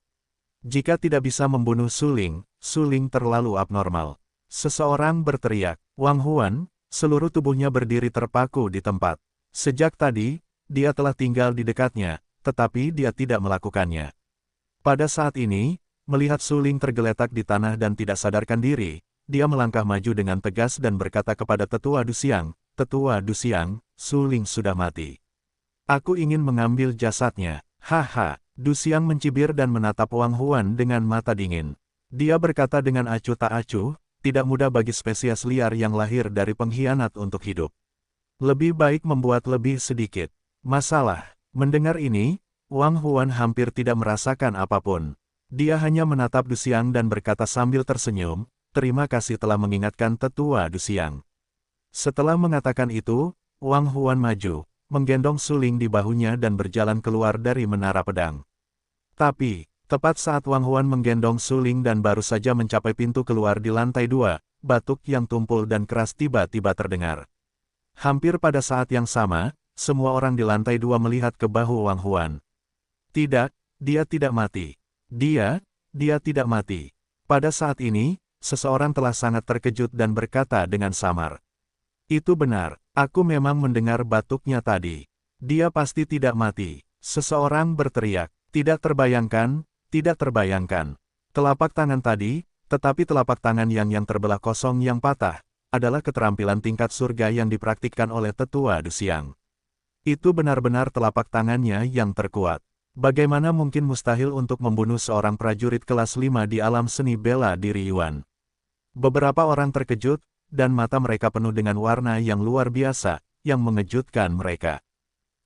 Jika tidak bisa membunuh Su Ling terlalu abnormal. Seseorang berteriak, Wang Huan, seluruh tubuhnya berdiri terpaku di tempat. Sejak tadi, dia telah tinggal di dekatnya, tetapi dia tidak melakukannya. Pada saat ini, melihat Su Ling tergeletak di tanah dan tidak sadarkan diri, dia melangkah maju dengan tegas dan berkata kepada tetua Du Xiang, Tetua Du Xiang, Su Ling sudah mati. Aku ingin mengambil jasadnya. Haha, Du Xiang mencibir dan menatap Wang Huan dengan mata dingin. Dia berkata dengan acuh tak acuh, tidak mudah bagi spesies liar yang lahir dari pengkhianat untuk hidup. Lebih baik membuat lebih sedikit masalah. Mendengar ini, Wang Huan hampir tidak merasakan apapun. Dia hanya menatap Du Xiang dan berkata sambil tersenyum, terima kasih telah mengingatkan tetua Du Xiang. Setelah mengatakan itu, Wang Huan maju, menggendong Su Ling di bahunya dan berjalan keluar dari menara pedang. Tapi, tepat saat Wang Huan menggendong Su Ling dan baru saja mencapai pintu keluar di lantai 2, batuk yang tumpul dan keras tiba-tiba terdengar. Hampir pada saat yang sama, semua orang di lantai 2 melihat ke bahu Wang Huan. Tidak, dia tidak mati. Dia tidak mati. Pada saat ini, seseorang telah sangat terkejut dan berkata dengan samar. Itu benar, aku memang mendengar batuknya tadi. Dia pasti tidak mati. Seseorang berteriak. Tidak terbayangkan, tidak terbayangkan. Telapak tangan tadi, tetapi telapak tangan yang terbelah kosong yang patah, adalah keterampilan tingkat surga yang dipraktikkan oleh tetua Du Xiang. Itu benar-benar telapak tangannya yang terkuat. Bagaimana mungkin mustahil untuk membunuh seorang prajurit kelas 5 di alam seni bela diri Yuan? Beberapa orang terkejut, dan mata mereka penuh dengan warna yang luar biasa, yang mengejutkan mereka.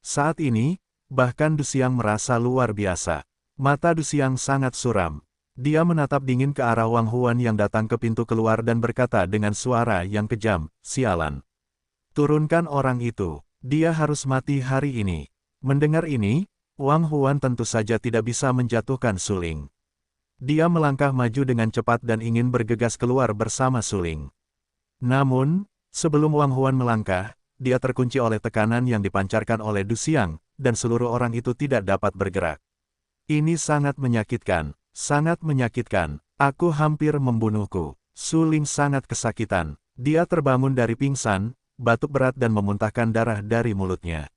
Saat ini, bahkan Du Xiang merasa luar biasa. Mata Du Xiang sangat suram. Dia menatap dingin ke arah Wang Huan yang datang ke pintu keluar dan berkata dengan suara yang kejam, "Sialan. Turunkan orang itu. Dia harus mati hari ini." Mendengar ini, Wang Huan tentu saja tidak bisa menjatuhkan suling. Dia melangkah maju dengan cepat dan ingin bergegas keluar bersama suling. Namun, sebelum Wang Huan melangkah, dia terkunci oleh tekanan yang dipancarkan oleh Du Xiang, dan seluruh orang itu tidak dapat bergerak. Ini sangat menyakitkan, sangat menyakitkan. Aku hampir membunuhku. Suling sangat kesakitan. Dia terbangun dari pingsan, batuk berat dan memuntahkan darah dari mulutnya.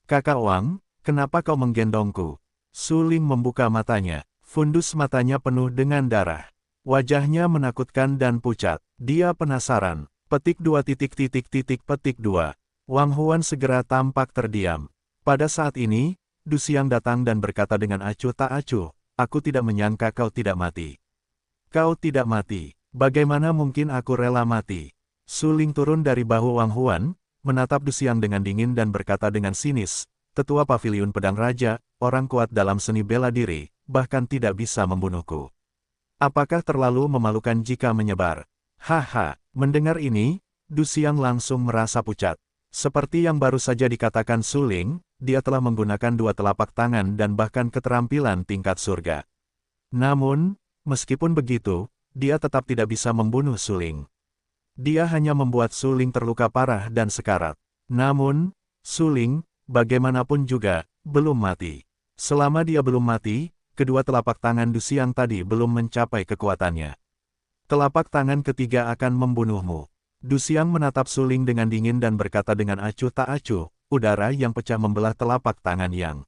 "Kakak Wang, kenapa kau menggendongku?" Suling membuka matanya. Fundus matanya penuh dengan darah. Wajahnya menakutkan dan pucat. Dia penasaran. Petik 2. Wang Huan segera tampak terdiam. Pada saat ini, Du Xiang datang dan berkata dengan acuh tak acuh, "Aku tidak menyangka kau tidak mati." "Kau tidak mati. Bagaimana mungkin aku rela mati?" Suling turun dari bahu Wang Huan, menatap Du Xiang dengan dingin dan berkata dengan sinis, "Tetua Paviliun Pedang Raja, orang kuat dalam seni bela diri, bahkan tidak bisa membunuhku. Apakah terlalu memalukan jika menyebar?" Haha, mendengar ini, Du Xiang langsung merasa pucat. Seperti yang baru saja dikatakan Suling, dia telah menggunakan 2 telapak tangan dan bahkan keterampilan tingkat surga. Namun, meskipun begitu, dia tetap tidak bisa membunuh Suling. Dia hanya membuat Suling terluka parah dan sekarat. Namun, Suling, bagaimanapun juga, belum mati. Selama dia belum mati, kedua telapak tangan Du Xiang tadi belum mencapai kekuatannya. "Telapak tangan ketiga akan membunuhmu." Du Xiang menatap Suling dengan dingin dan berkata dengan acuh tak acuh, udara yang pecah membelah telapak tangan yang.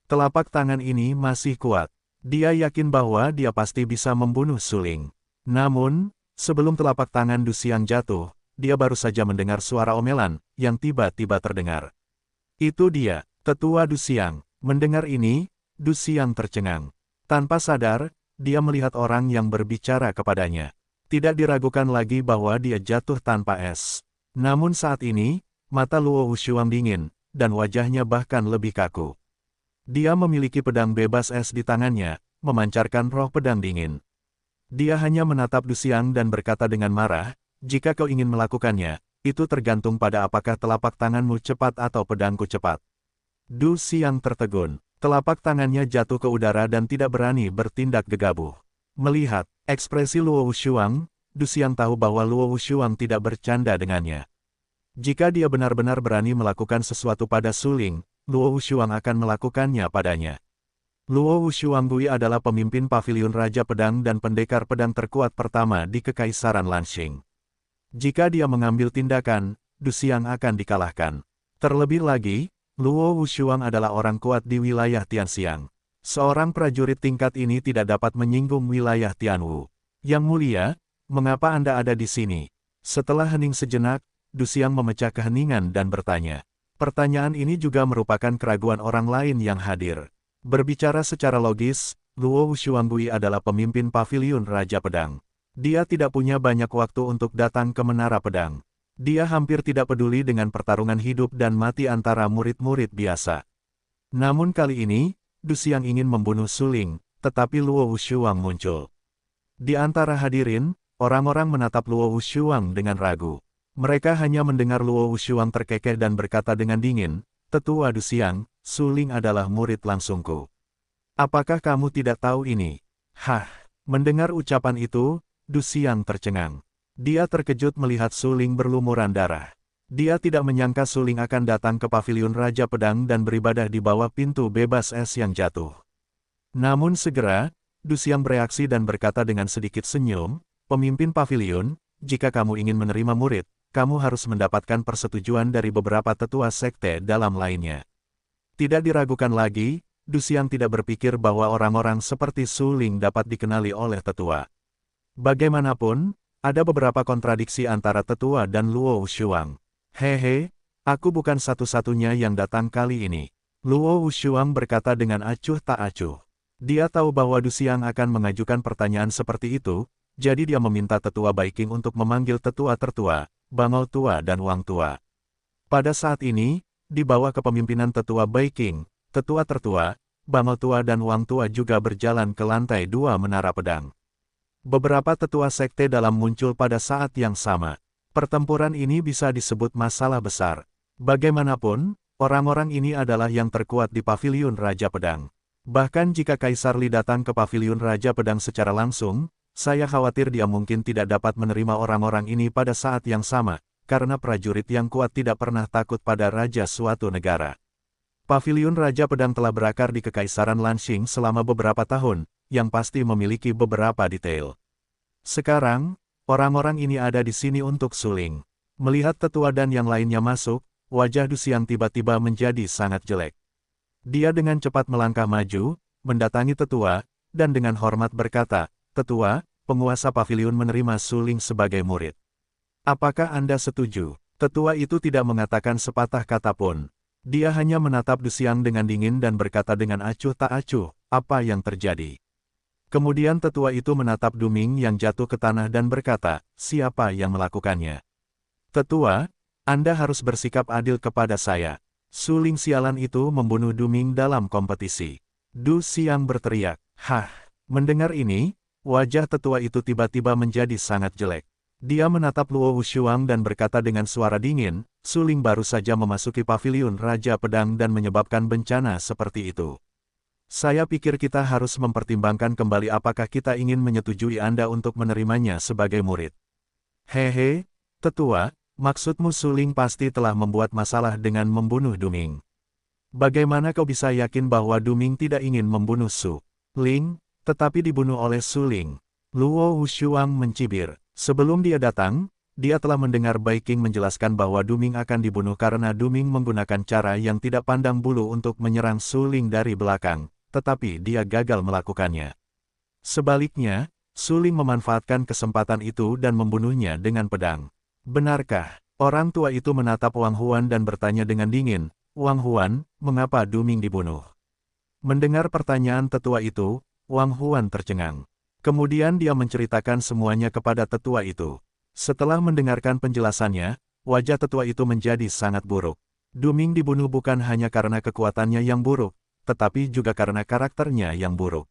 Telapak tangan ini masih kuat. Dia yakin bahwa dia pasti bisa membunuh Suling. Namun, sebelum telapak tangan Du Xiang jatuh, dia baru saja mendengar suara omelan, yang tiba-tiba terdengar. Itu dia, tetua Du Xiang. Mendengar ini, Du Xiang tercengang. Tanpa sadar, dia melihat orang yang berbicara kepadanya. Tidak diragukan lagi bahwa dia jatuh tanpa es. Namun saat ini, mata Luo Wushuang dingin, dan wajahnya bahkan lebih kaku. Dia memiliki pedang bebas es di tangannya, memancarkan roh pedang dingin. Dia hanya menatap Du Xiang dan berkata dengan marah, "Jika kau ingin melakukannya, itu tergantung pada apakah telapak tanganmu cepat atau pedangku cepat." Du Xiang tertegun. Telapak tangannya jatuh ke udara dan tidak berani bertindak gegabah. Melihat ekspresi Luo Wushuang, Du Xiang tahu bahwa Luo Wushuang tidak bercanda dengannya. Jika dia benar-benar berani melakukan sesuatu pada Suling, Luo Wushuang akan melakukannya padanya. Luo Wushuang Gui adalah pemimpin Paviliun Raja Pedang dan pendekar pedang terkuat pertama di Kekaisaran Lanxing. Jika dia mengambil tindakan, Du Xiang akan dikalahkan. Terlebih lagi, Luo Wushuang adalah orang kuat di wilayah Tianxiang. Seorang prajurit tingkat ini tidak dapat menyinggung wilayah Tianwu. "Yang mulia, mengapa Anda ada di sini?" Setelah hening sejenak, Du Xiang memecah keheningan dan bertanya. Pertanyaan ini juga merupakan keraguan orang lain yang hadir. Berbicara secara logis, Luo Wushuang Gui adalah pemimpin Paviliun Raja Pedang. Dia tidak punya banyak waktu untuk datang ke Menara Pedang. Dia hampir tidak peduli dengan pertarungan hidup dan mati antara murid-murid biasa. Namun kali ini, Du Xiang ingin membunuh Suling, tetapi Luo Wushuang muncul. Di antara hadirin, orang-orang menatap Luo Wushuang dengan ragu. Mereka hanya mendengar Luo Wushuang terkekeh dan berkata dengan dingin, "Tetua Du Xiang, Suling adalah murid langsungku. Apakah kamu tidak tahu ini?" Hah, mendengar ucapan itu, Du Xiang tercengang. Dia terkejut melihat Suling berlumuran darah. Dia tidak menyangka Suling akan datang ke paviliun Raja Pedang dan beribadah di bawah pintu bebas es yang jatuh. Namun segera, Du Xiang bereaksi dan berkata dengan sedikit senyum, "Pemimpin paviliun, jika kamu ingin menerima murid, kamu harus mendapatkan persetujuan dari beberapa tetua sekte dalam lainnya." Tidak diragukan lagi, Du Xiang tidak berpikir bahwa orang-orang seperti Suling dapat dikenali oleh tetua. Bagaimanapun, ada beberapa kontradiksi antara tetua dan Luo Shuang. "Hehe, aku bukan satu-satunya yang datang kali ini." Luo Shuang berkata dengan acuh tak acuh. Dia tahu bahwa Du Xiang akan mengajukan pertanyaan seperti itu, jadi dia meminta tetua Baiking untuk memanggil tetua tertua, Bangau tua dan Wang tua. Pada saat ini, di bawah kepemimpinan tetua Baiking, tetua tertua, Bangau tua dan Wang tua juga berjalan ke lantai 2 menara pedang. Beberapa tetua sekte dalam muncul pada saat yang sama. Pertempuran ini bisa disebut masalah besar. Bagaimanapun, orang-orang ini adalah yang terkuat di paviliun Raja Pedang. Bahkan jika Kaisar Li datang ke paviliun Raja Pedang secara langsung, saya khawatir dia mungkin tidak dapat menerima orang-orang ini pada saat yang sama, karena prajurit yang kuat tidak pernah takut pada raja suatu negara. Paviliun Raja Pedang telah berakar di Kekaisaran Lanxing selama beberapa tahun, yang pasti memiliki beberapa detail. Sekarang, orang-orang ini ada di sini untuk Suling. Melihat tetua dan yang lainnya masuk, wajah Du Xiang tiba-tiba menjadi sangat jelek. Dia dengan cepat melangkah maju, mendatangi tetua, dan dengan hormat berkata, "Tetua, penguasa paviliun menerima Suling sebagai murid. Apakah Anda setuju?" Tetua itu tidak mengatakan sepatah kata pun. Dia hanya menatap Du Xiang dengan dingin dan berkata dengan acuh tak acuh, "Apa yang terjadi?" Kemudian tetua itu menatap Du Ming yang jatuh ke tanah dan berkata, "Siapa yang melakukannya?" "Tetua, Anda harus bersikap adil kepada saya. Suling sialan itu membunuh Du Ming dalam kompetisi." Du Xiang berteriak, "Hah!" Mendengar ini, wajah tetua itu tiba-tiba menjadi sangat jelek. Dia menatap Luo Shuang dan berkata dengan suara dingin, "Suling baru saja memasuki paviliun Raja Pedang dan menyebabkan bencana seperti itu. Saya pikir kita harus mempertimbangkan kembali apakah kita ingin menyetujui Anda untuk menerimanya sebagai murid." "Hehe, tetua, maksudmu Suling pasti telah membuat masalah dengan membunuh Du Ming. Bagaimana kau bisa yakin bahwa Du Ming tidak ingin membunuh Suling, tetapi dibunuh oleh Suling?" Luo Shuang mencibir. Sebelum dia datang, dia telah mendengar Baiking menjelaskan bahwa Du Ming akan dibunuh karena Du Ming menggunakan cara yang tidak pandang bulu untuk menyerang Suling dari belakang, tetapi dia gagal melakukannya. Sebaliknya, Suling memanfaatkan kesempatan itu dan membunuhnya dengan pedang. "Benarkah?" Orang tua itu menatap Wang Huan dan bertanya dengan dingin, "Wang Huan, mengapa Du Ming dibunuh?" Mendengar pertanyaan tetua itu, Wang Huan tercengang. Kemudian dia menceritakan semuanya kepada tetua itu. Setelah mendengarkan penjelasannya, wajah tetua itu menjadi sangat buruk. Du Ming dibunuh bukan hanya karena kekuatannya yang buruk, tetapi juga karena karakternya yang buruk.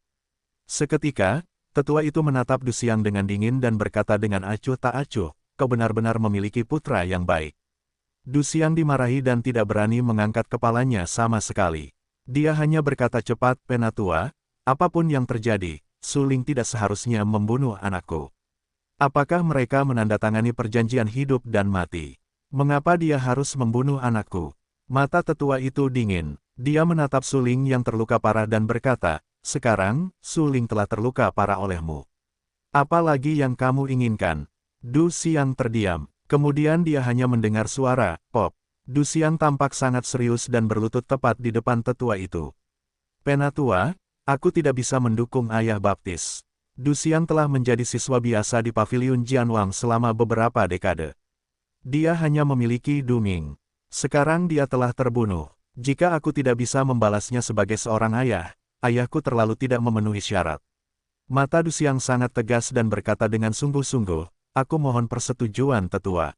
Seketika, tetua itu menatap Du Xiang dengan dingin dan berkata dengan acuh tak acuh, "Kau benar-benar memiliki putra yang baik." Du Xiang dimarahi dan tidak berani mengangkat kepalanya sama sekali. Dia hanya berkata cepat, "Penatua, apapun yang terjadi, Suling tidak seharusnya membunuh anakku. Apakah mereka menandatangani perjanjian hidup dan mati? Mengapa dia harus membunuh anakku?" Mata tetua itu dingin. Dia menatap Suling yang terluka parah dan berkata, "Sekarang, Suling telah terluka parah olehmu. Apa lagi yang kamu inginkan?" Du Xiang terdiam. Kemudian dia hanya mendengar suara, pop. Du Xiang tampak sangat serius dan berlutut tepat di depan tetua itu. "Penatua, aku tidak bisa mendukung ayah baptis. Du Xiang telah menjadi siswa biasa di paviliun Jianwang selama beberapa dekade. Dia hanya memiliki Du Ming. Sekarang dia telah terbunuh. Jika aku tidak bisa membalasnya sebagai seorang ayah, ayahku terlalu tidak memenuhi syarat." Mata Du Xiang sangat tegas dan berkata dengan sungguh-sungguh, "Aku mohon persetujuan tetua.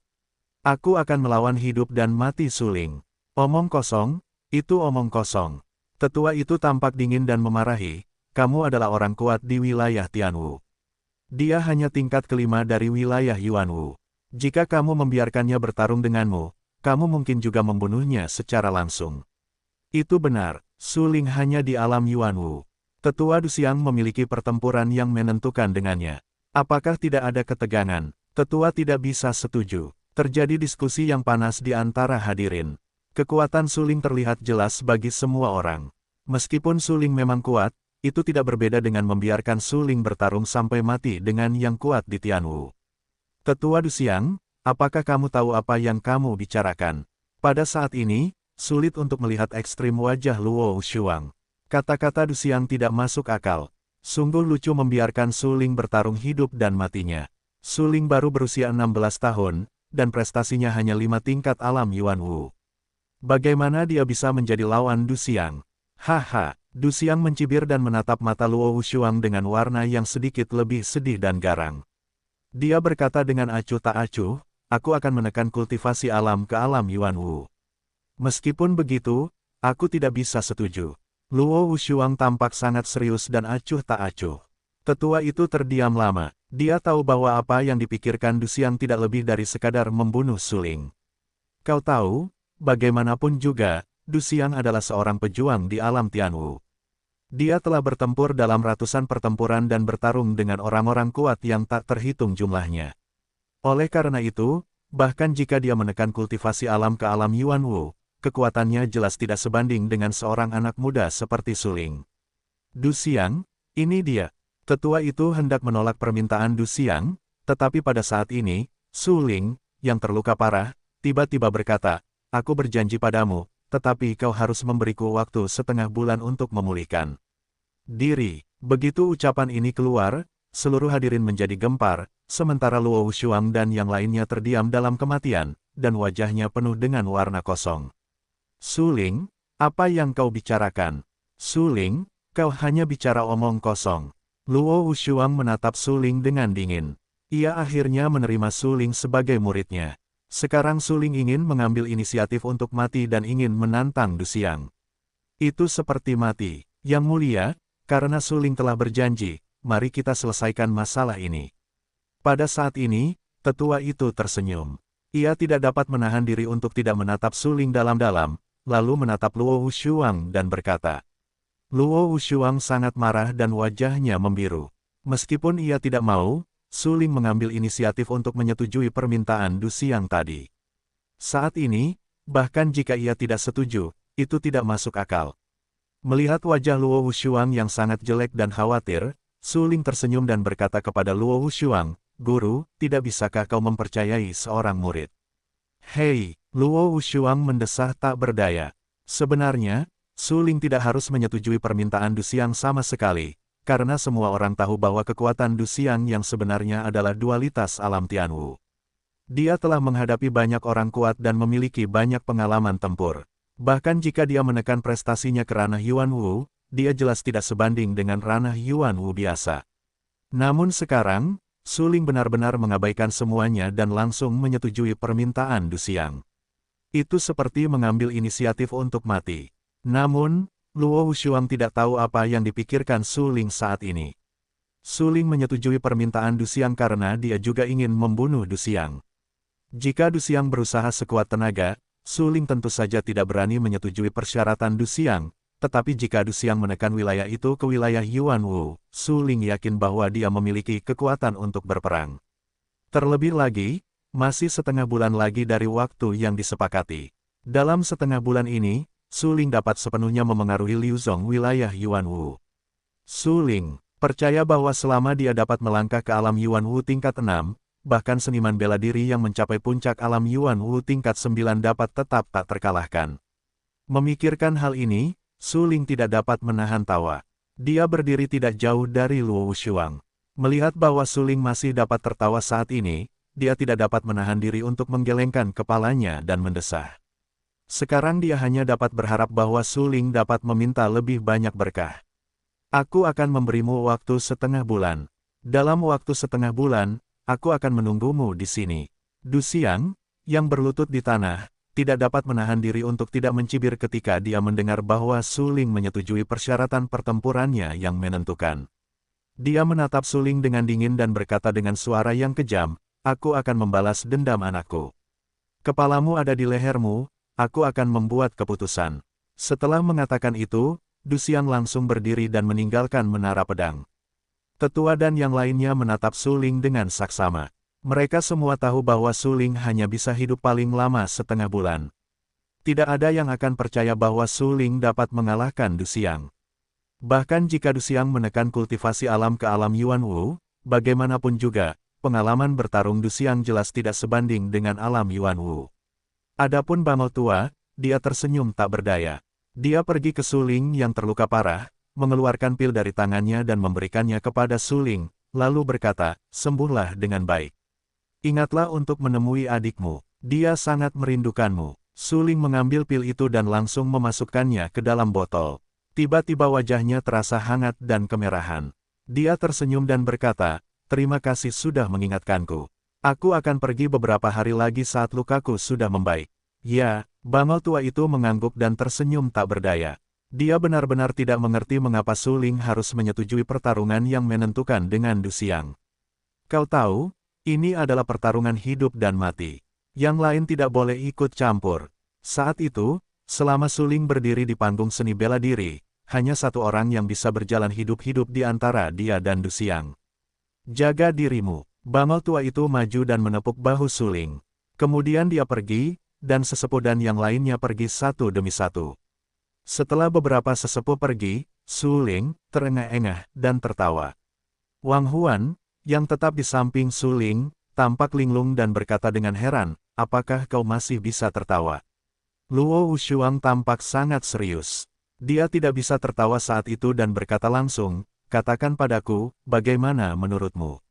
Aku akan melawan hidup dan mati Suling." "Omong kosong, itu omong kosong." Tetua itu tampak dingin dan memarahi, "Kamu adalah orang kuat di wilayah Tianwu. Dia hanya tingkat kelima dari wilayah Yuanwu. Jika kamu membiarkannya bertarung denganmu, kamu mungkin juga membunuhnya secara langsung." "Itu benar, Suling hanya di alam Yuanwu." Tetua Du Xiang memiliki pertempuran yang menentukan dengannya. Apakah tidak ada ketegangan? Tetua tidak bisa setuju. Terjadi diskusi yang panas di antara hadirin. Kekuatan Su Ling terlihat jelas bagi semua orang. Meskipun Su Ling memang kuat, itu tidak berbeda dengan membiarkan Su Ling bertarung sampai mati dengan yang kuat di Tianwu. Tetua Du Xiang, apakah kamu tahu apa yang kamu bicarakan? Pada saat ini, sulit untuk melihat ekstrim wajah Luo Wuxuang. Kata-kata Du Xiang tidak masuk akal. Sungguh lucu membiarkan Su Ling bertarung hidup dan matinya. Su Ling baru berusia 16 tahun, dan prestasinya hanya 5 tingkat alam Yuan Wu. Bagaimana dia bisa menjadi lawan Du Xiang? Haha, Du Xiang mencibir dan menatap mata Luo Wuxuang dengan warna yang sedikit lebih sedih dan garang. Dia berkata dengan acuh tak acuh, aku akan menekan kultivasi alam ke alam Yuan Wu. Meskipun begitu, aku tidak bisa setuju. Luo Wuxuang tampak sangat serius dan acuh tak acuh. Tetua itu terdiam lama. Dia tahu bahwa apa yang dipikirkan Du Xiang tidak lebih dari sekadar membunuh Su Ling. Kau tahu, bagaimanapun juga, Du Xiang adalah seorang pejuang di alam Tianwu. Dia telah bertempur dalam ratusan pertempuran dan bertarung dengan orang-orang kuat yang tak terhitung jumlahnya. Oleh karena itu, bahkan jika dia menekan kultivasi alam ke alam Yuan Wu, kekuatannya jelas tidak sebanding dengan seorang anak muda seperti Su Ling. Du Xiang, ini dia. Tetua itu hendak menolak permintaan Du Xiang, tetapi pada saat ini, Su Ling, yang terluka parah, tiba-tiba berkata, aku berjanji padamu, tetapi kau harus memberiku waktu setengah bulan untuk memulihkan diri. Begitu ucapan ini keluar, seluruh hadirin menjadi gempar, sementara Luo Wuxuang dan yang lainnya terdiam dalam kematian, dan wajahnya penuh dengan warna kosong. Su Ling, apa yang kau bicarakan? Su Ling, kau hanya bicara omong kosong. Luo Wuxuang menatap Su Ling dengan dingin. Ia akhirnya menerima Su Ling sebagai muridnya. Sekarang Su Ling ingin mengambil inisiatif untuk mati dan ingin menantang Du Xiang. Itu seperti mati. Yang mulia, karena Su Ling telah berjanji, mari kita selesaikan masalah ini. Pada saat ini, tetua itu tersenyum. Ia tidak dapat menahan diri untuk tidak menatap Su Ling dalam-dalam, lalu menatap Luo Wuxuang dan berkata, Luo Wuxuang sangat marah dan wajahnya membiru. Meskipun ia tidak mau, Su Ling mengambil inisiatif untuk menyetujui permintaan Du Xiang tadi. Saat ini, bahkan jika ia tidak setuju, itu tidak masuk akal. Melihat wajah Luo Wuxuang yang sangat jelek dan khawatir, Su Ling tersenyum dan berkata kepada Luo Wuxuang, Guru, tidak bisakah kau mempercayai seorang murid? Hei, Luo Wuxuang mendesah tak berdaya. Sebenarnya, Su Ling tidak harus menyetujui permintaan Du Xiang sama sekali, karena semua orang tahu bahwa kekuatan Du Xiang yang sebenarnya adalah dualitas alam Tianwu. Dia telah menghadapi banyak orang kuat dan memiliki banyak pengalaman tempur. Bahkan jika dia menekan prestasinya ke ranah Yuan Wu, dia jelas tidak sebanding dengan ranah Yuan Wu biasa. Namun sekarang, Su Ling benar-benar mengabaikan semuanya dan langsung menyetujui permintaan Du Xiang. Itu seperti mengambil inisiatif untuk mati. Namun, Luo Wuxuang tidak tahu apa yang dipikirkan Su Ling saat ini. Su Ling menyetujui permintaan Du Xiang karena dia juga ingin membunuh Du Xiang. Jika Du Xiang berusaha sekuat tenaga, Su Ling tentu saja tidak berani menyetujui persyaratan Du Xiang, tetapi jika Du Xiang menekan wilayah itu ke wilayah Yuan Wu, Su Ling yakin bahwa dia memiliki kekuatan untuk berperang. Terlebih lagi, masih setengah bulan lagi dari waktu yang disepakati. Dalam setengah bulan ini, Su Ling dapat sepenuhnya memengaruhi Liu Zong wilayah Yuan Wu. Su Ling percaya bahwa selama dia dapat melangkah ke alam Yuan Wu tingkat 6, bahkan seniman bela diri yang mencapai puncak alam Yuan Wu tingkat 9 dapat tetap tak terkalahkan. Memikirkan hal ini, Su Ling tidak dapat menahan tawa. Dia berdiri tidak jauh dari Luo Wuxuang. Melihat bahwa Su Ling masih dapat tertawa saat ini, dia tidak dapat menahan diri untuk menggelengkan kepalanya dan mendesah. Sekarang dia hanya dapat berharap bahwa Su Ling dapat meminta lebih banyak berkah. Aku akan memberimu waktu setengah bulan. Dalam waktu setengah bulan, aku akan menunggumu di sini. Du Xiang, yang berlutut di tanah, tidak dapat menahan diri untuk tidak mencibir ketika dia mendengar bahwa Su Ling menyetujui persyaratan pertempurannya yang menentukan. Dia menatap Su Ling dengan dingin dan berkata dengan suara yang kejam, aku akan membalas dendam anakku. Kepalamu ada di lehermu, aku akan membuat keputusan. Setelah mengatakan itu, Du Xiang langsung berdiri dan meninggalkan menara pedang. Tetua dan yang lainnya menatap Su Ling dengan saksama. Mereka semua tahu bahwa Suling hanya bisa hidup paling lama setengah bulan. Tidak ada yang akan percaya bahwa Suling dapat mengalahkan Du Xiang. Bahkan jika Du Xiang menekan kultivasi alam ke alam Yuan Wu, bagaimanapun juga, pengalaman bertarung Du Xiang jelas tidak sebanding dengan alam Yuan Wu. Adapun bangau tua, dia tersenyum tak berdaya. Dia pergi ke Suling yang terluka parah, mengeluarkan pil dari tangannya dan memberikannya kepada Suling, lalu berkata, "Sembuhlah dengan baik. Ingatlah untuk menemui adikmu, dia sangat merindukanmu." Suling mengambil pil itu dan langsung memasukkannya ke dalam botol. Tiba-tiba wajahnya terasa hangat dan kemerahan. Dia tersenyum dan berkata, "Terima kasih sudah mengingatkanku. Aku akan pergi beberapa hari lagi saat lukaku sudah membaik." Ya, bangau tua itu mengangguk dan tersenyum tak berdaya. Dia benar-benar tidak mengerti mengapa Suling harus menyetujui pertarungan yang menentukan dengan Du Xiang. "Kau tahu, ini adalah pertarungan hidup dan mati. Yang lain tidak boleh ikut campur." Saat itu, selama Suling berdiri di panggung seni bela diri, hanya satu orang yang bisa berjalan hidup-hidup di antara dia dan Du Xiang. "Jaga dirimu." Bangau tua itu maju dan menepuk bahu Suling. Kemudian dia pergi, dan sesepuh dan yang lainnya pergi satu demi satu. Setelah beberapa sesepuh pergi, Suling terengah-engah dan tertawa. Wang Huan, yang tetap di samping Suling, tampak linglung dan berkata dengan heran, "Apakah kau masih bisa tertawa?" Luo Wushuang tampak sangat serius. Dia tidak bisa tertawa saat itu dan berkata langsung, "Katakan padaku, bagaimana menurutmu?"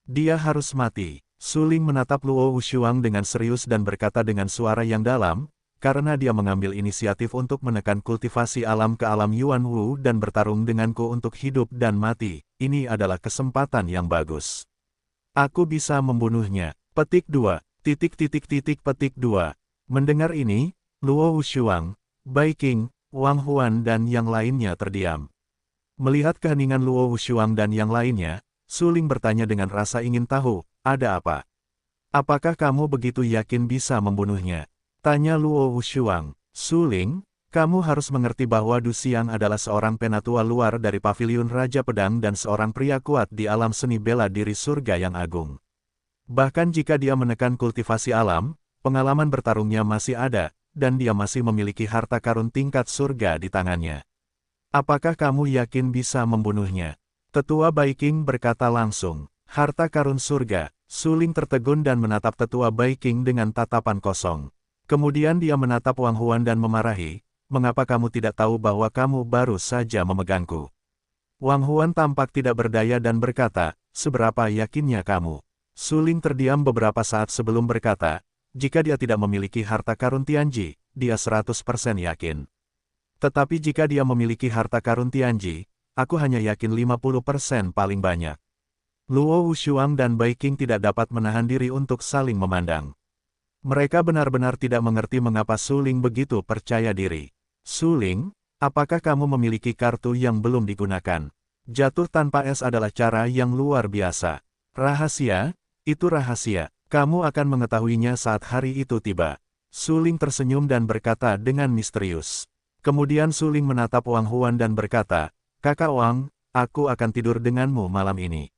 "Dia harus mati." Suling menatap Luo Wushuang dengan serius dan berkata dengan suara yang dalam, "Karena dia mengambil inisiatif untuk menekan kultivasi alam ke alam Yuan Wu dan bertarung denganku untuk hidup dan mati, ini adalah kesempatan yang bagus. Aku bisa membunuhnya." Petik 2. Petik 2. Mendengar ini, Luo Wushuang, Bai Qing, Wang Huan dan yang lainnya terdiam. Melihat keheningan Luo Wushuang dan yang lainnya, Suling bertanya dengan rasa ingin tahu, "Ada apa? Apakah kamu begitu yakin bisa membunuhnya?" Tanya Luo Wushuang. "Suling, kamu harus mengerti bahwa Du Xiang adalah seorang penatua luar dari Paviliun Raja Pedang dan seorang pria kuat di alam seni bela diri surga yang agung. Bahkan jika dia menekan kultivasi alam, pengalaman bertarungnya masih ada, dan dia masih memiliki harta karun tingkat surga di tangannya. Apakah kamu yakin bisa membunuhnya?" Tetua Bai Qing berkata langsung, "Harta karun surga." Suling tertegun dan menatap Tetua Bai Qing dengan tatapan kosong. Kemudian dia menatap Wang Huan dan memarahi, "Mengapa kamu tidak tahu bahwa kamu baru saja memegangku?" Wang Huan tampak tidak berdaya dan berkata, "Seberapa yakinnya kamu?" Suling terdiam beberapa saat sebelum berkata, "Jika dia tidak memiliki harta karun Tianji, dia 100% yakin. Tetapi jika dia memiliki harta karun Tianji, aku hanya yakin 50% paling banyak." Luo Wushuang dan Bai Qing tidak dapat menahan diri untuk saling memandang. Mereka benar-benar tidak mengerti mengapa Suling begitu percaya diri. "Suling, apakah kamu memiliki kartu yang belum digunakan?" Jatuh tanpa es adalah cara yang luar biasa. "Rahasia? Itu rahasia. Kamu akan mengetahuinya saat hari itu tiba." Suling tersenyum dan berkata dengan misterius. Kemudian Suling menatap Wang Huan dan berkata, "Kakak Wang, aku akan tidur denganmu malam ini."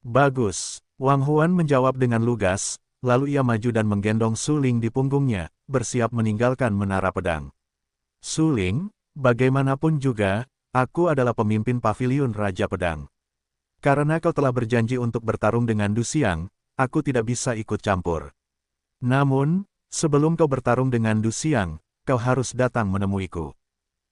"Bagus." Wang Huan menjawab dengan lugas, lalu ia maju dan menggendong Suling di punggungnya, bersiap meninggalkan menara pedang. "Suling, bagaimanapun juga, aku adalah pemimpin Paviliun Raja Pedang. Karena kau telah berjanji untuk bertarung dengan Du Xiang, aku tidak bisa ikut campur. Namun, sebelum kau bertarung dengan Du Xiang, kau harus datang menemuiku.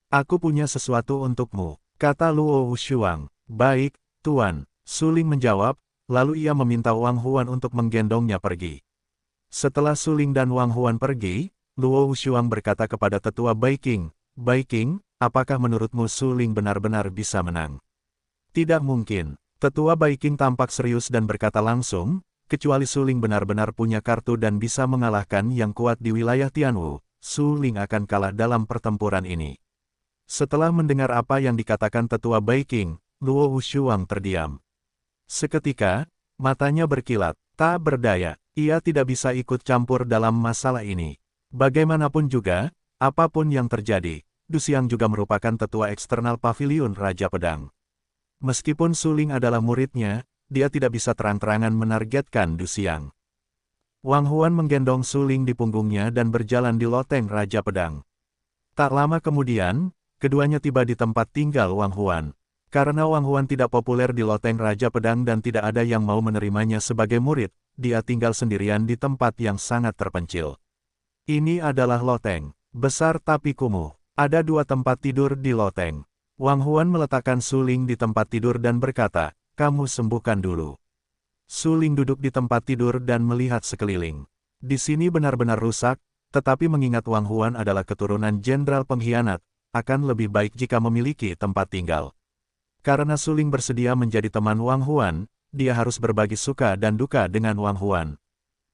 Aku punya sesuatu untukmu," kata Luo Wushuang. "Baik, Tuan." Suling menjawab, lalu ia meminta Wang Huan untuk menggendongnya pergi. Setelah Suling dan Wang Huan pergi, Luo Wushuang berkata kepada Tetua Bai Qing, "Bai Qing, apakah menurutmu Suling benar-benar bisa menang?" "Tidak mungkin." Tetua Bai Qing tampak serius dan berkata langsung, "Kecuali Suling benar-benar punya kartu dan bisa mengalahkan yang kuat di wilayah Tianwu, Suling akan kalah dalam pertempuran ini." Setelah mendengar apa yang dikatakan Tetua Bai Qing, Luo Wushuang terdiam. Seketika, matanya berkilat, tak berdaya, ia tidak bisa ikut campur dalam masalah ini. Bagaimanapun juga, apapun yang terjadi, Du Xiang juga merupakan tetua eksternal Paviliun Raja Pedang. Meskipun Suling adalah muridnya, dia tidak bisa terang-terangan menargetkan Du Xiang. Wang Huan menggendong suling di punggungnya dan berjalan di loteng Raja Pedang. Tak lama kemudian, keduanya tiba di tempat tinggal Wang Huan. Karena Wang Huan tidak populer di loteng Raja Pedang dan tidak ada yang mau menerimanya sebagai murid, dia tinggal sendirian di tempat yang sangat terpencil. Ini adalah loteng besar tapi kumuh. Ada 2 tempat tidur di loteng. Wang Huan meletakkan suling di tempat tidur dan berkata, "Kamu sembuhkan dulu." Suling duduk di tempat tidur dan melihat sekeliling. Di sini benar-benar rusak, tetapi mengingat Wang Huan adalah keturunan jenderal pengkhianat, akan lebih baik jika memiliki tempat tinggal. Karena suling bersedia menjadi teman Wang Huan, dia harus berbagi suka dan duka dengan Wang Huan.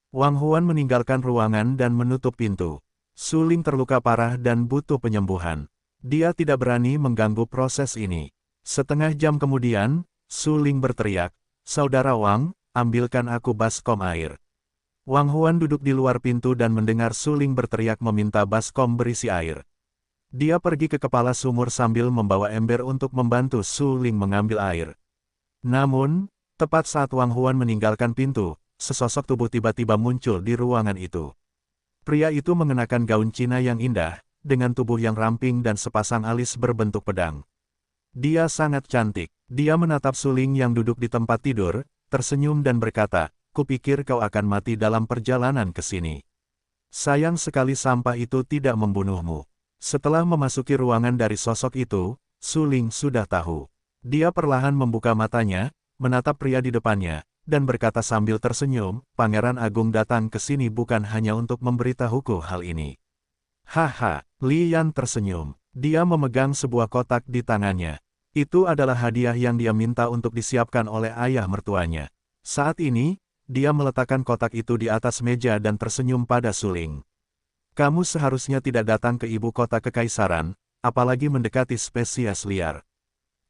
Wang Huan meninggalkan ruangan dan menutup pintu. Suling terluka parah dan butuh penyembuhan. Dia tidak berani mengganggu proses ini. Setengah jam kemudian, suling berteriak, "Saudara Wang, ambilkan aku baskom air." Wang Huan duduk di luar pintu dan mendengar suling berteriak meminta baskom berisi air. Dia pergi ke kepala sumur sambil membawa ember untuk membantu suling mengambil air. Namun, tepat saat Wang Huan meninggalkan pintu, sesosok tubuh tiba-tiba muncul di ruangan itu. Pria itu mengenakan gaun Cina yang indah, dengan tubuh yang ramping dan sepasang alis berbentuk pedang. Dia sangat cantik. Dia menatap suling yang duduk di tempat tidur, tersenyum dan berkata, "Kupikir kau akan mati dalam perjalanan ke sini. Sayang sekali sampah itu tidak membunuhmu." Setelah memasuki ruangan dari sosok itu, suling sudah tahu. Dia perlahan membuka matanya, menatap pria di depannya, dan berkata sambil tersenyum, "Pangeran Agung datang ke sini bukan hanya untuk memberitahuku hal ini." Haha, Li Yan tersenyum. Dia memegang sebuah kotak di tangannya. Itu adalah hadiah yang dia minta untuk disiapkan oleh ayah mertuanya. Saat ini, dia meletakkan kotak itu di atas meja dan tersenyum pada suling. "Kamu seharusnya tidak datang ke ibu kota kekaisaran, apalagi mendekati spesies liar.